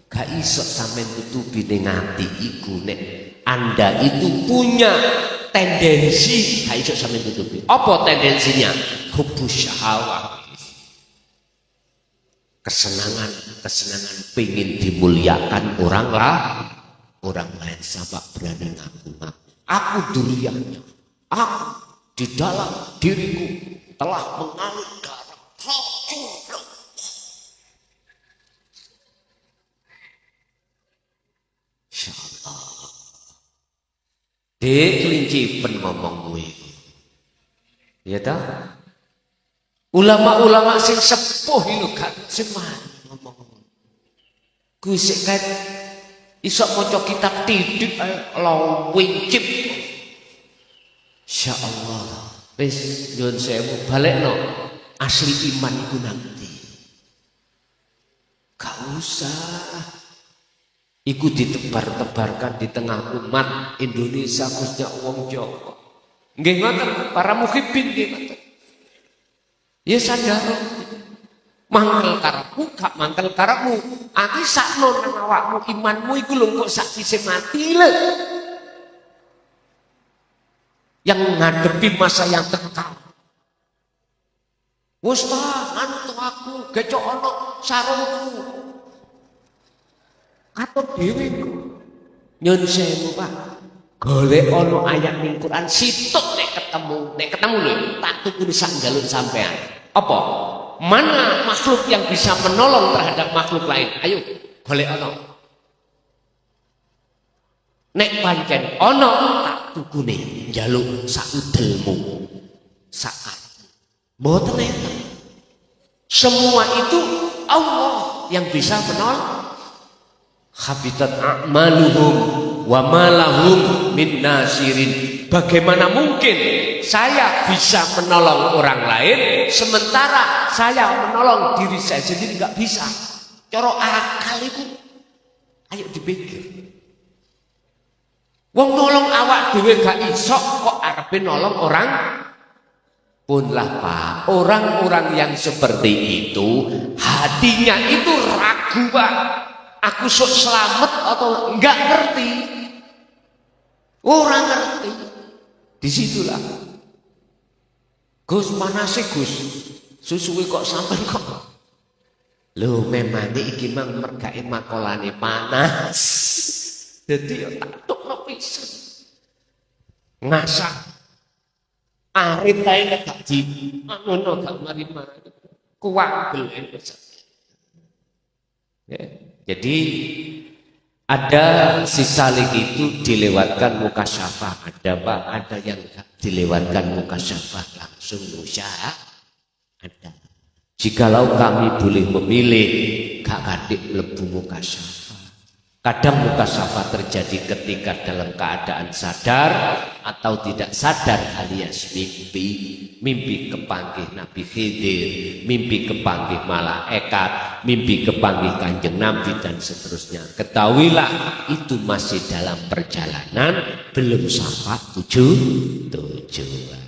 gak iso sampean tutupi ning ati iku nek Anda itu punya tendensi, gak iso sampean tutupi. Apa tendensinya? Hubbus syahwat. Kesenangan pengen dimuliakan orang lain sampai berani ngaku-ngaku. Aku duriannya, aku di dalam diriku telah mengalir darah Rasulullah. Insyaallah. Dek kelinci pen ngomongmu itu. Ya ta? Ulama-ulama sing sepuh itu kan semani ngomong. Kuwi sik ket iso maca kitab tidik ae wincip. Insyaallah. Wis nyuwun sewu balekno asli iman iku nanti. Gak usah iku ditebar-tebarkan di tengah umat Indonesia khususnya wong Jawa. Nggih ngoten para muhibbin nggih ngoten. Ya sadar mangkel karepmu gak mangkel karepmu aki sakno nang awakmu imanmu iku lho kok sak sise mati lho yang ngadepi masa yang kekal wis ta antuk aku gecok ana sarungku katut dhewe nyun sewu Pak golek ana ayat ning Quran situk nek ketemu lho tak tukuni sak njaluk sampean. Apa? Mana makhluk yang bisa menolong terhadap makhluk lain? Ayo golek ana. Nek pancen ana tak tukune njaluk sak udelmu. Sak karepmu. Mboten enten. Semua itu Allah yang bisa menolong. Habitat a'maluhum wa malahum min nasirin. Bagaimana mungkin saya bisa menolong orang lain sementara saya menolong diri saya sendiri nggak bisa? Coro akal itu, ayo dipikir. Wong nolong awak dhewe gak iso kok arepe nolong orang pun lah Pak. Orang-orang yang seperti itu hatinya itu ragu Pak. Aku sok selamat atau enggak ngerti. Orang ngerti. Disitulah. Gus mana sih Gus? Susuwi kok sampai kok. Loh memang iki mang mergae makolane panas. Jadi tak tukno pisan. Ngasak. Arit kae nek gak di ngono gak mari-mari. Kuwagel Jadi ada sisa lagi itu dilewatkan mukasyafah. Ada Pak, ada yang dilewatkan mukasyafah langsung musyaah. Ada. Jikalau kami boleh memilih, gak kadik mlebu mukasyafah. Kadang mukasyafah terjadi ketika dalam keadaan sadar atau tidak sadar alias mimpi kepanggih Nabi Khidir, mimpi kepanggih malaikat, mimpi kepanggih Kanjeng Nabi dan seterusnya. Ketahuilah itu masih dalam perjalanan, belum sampai tujuan.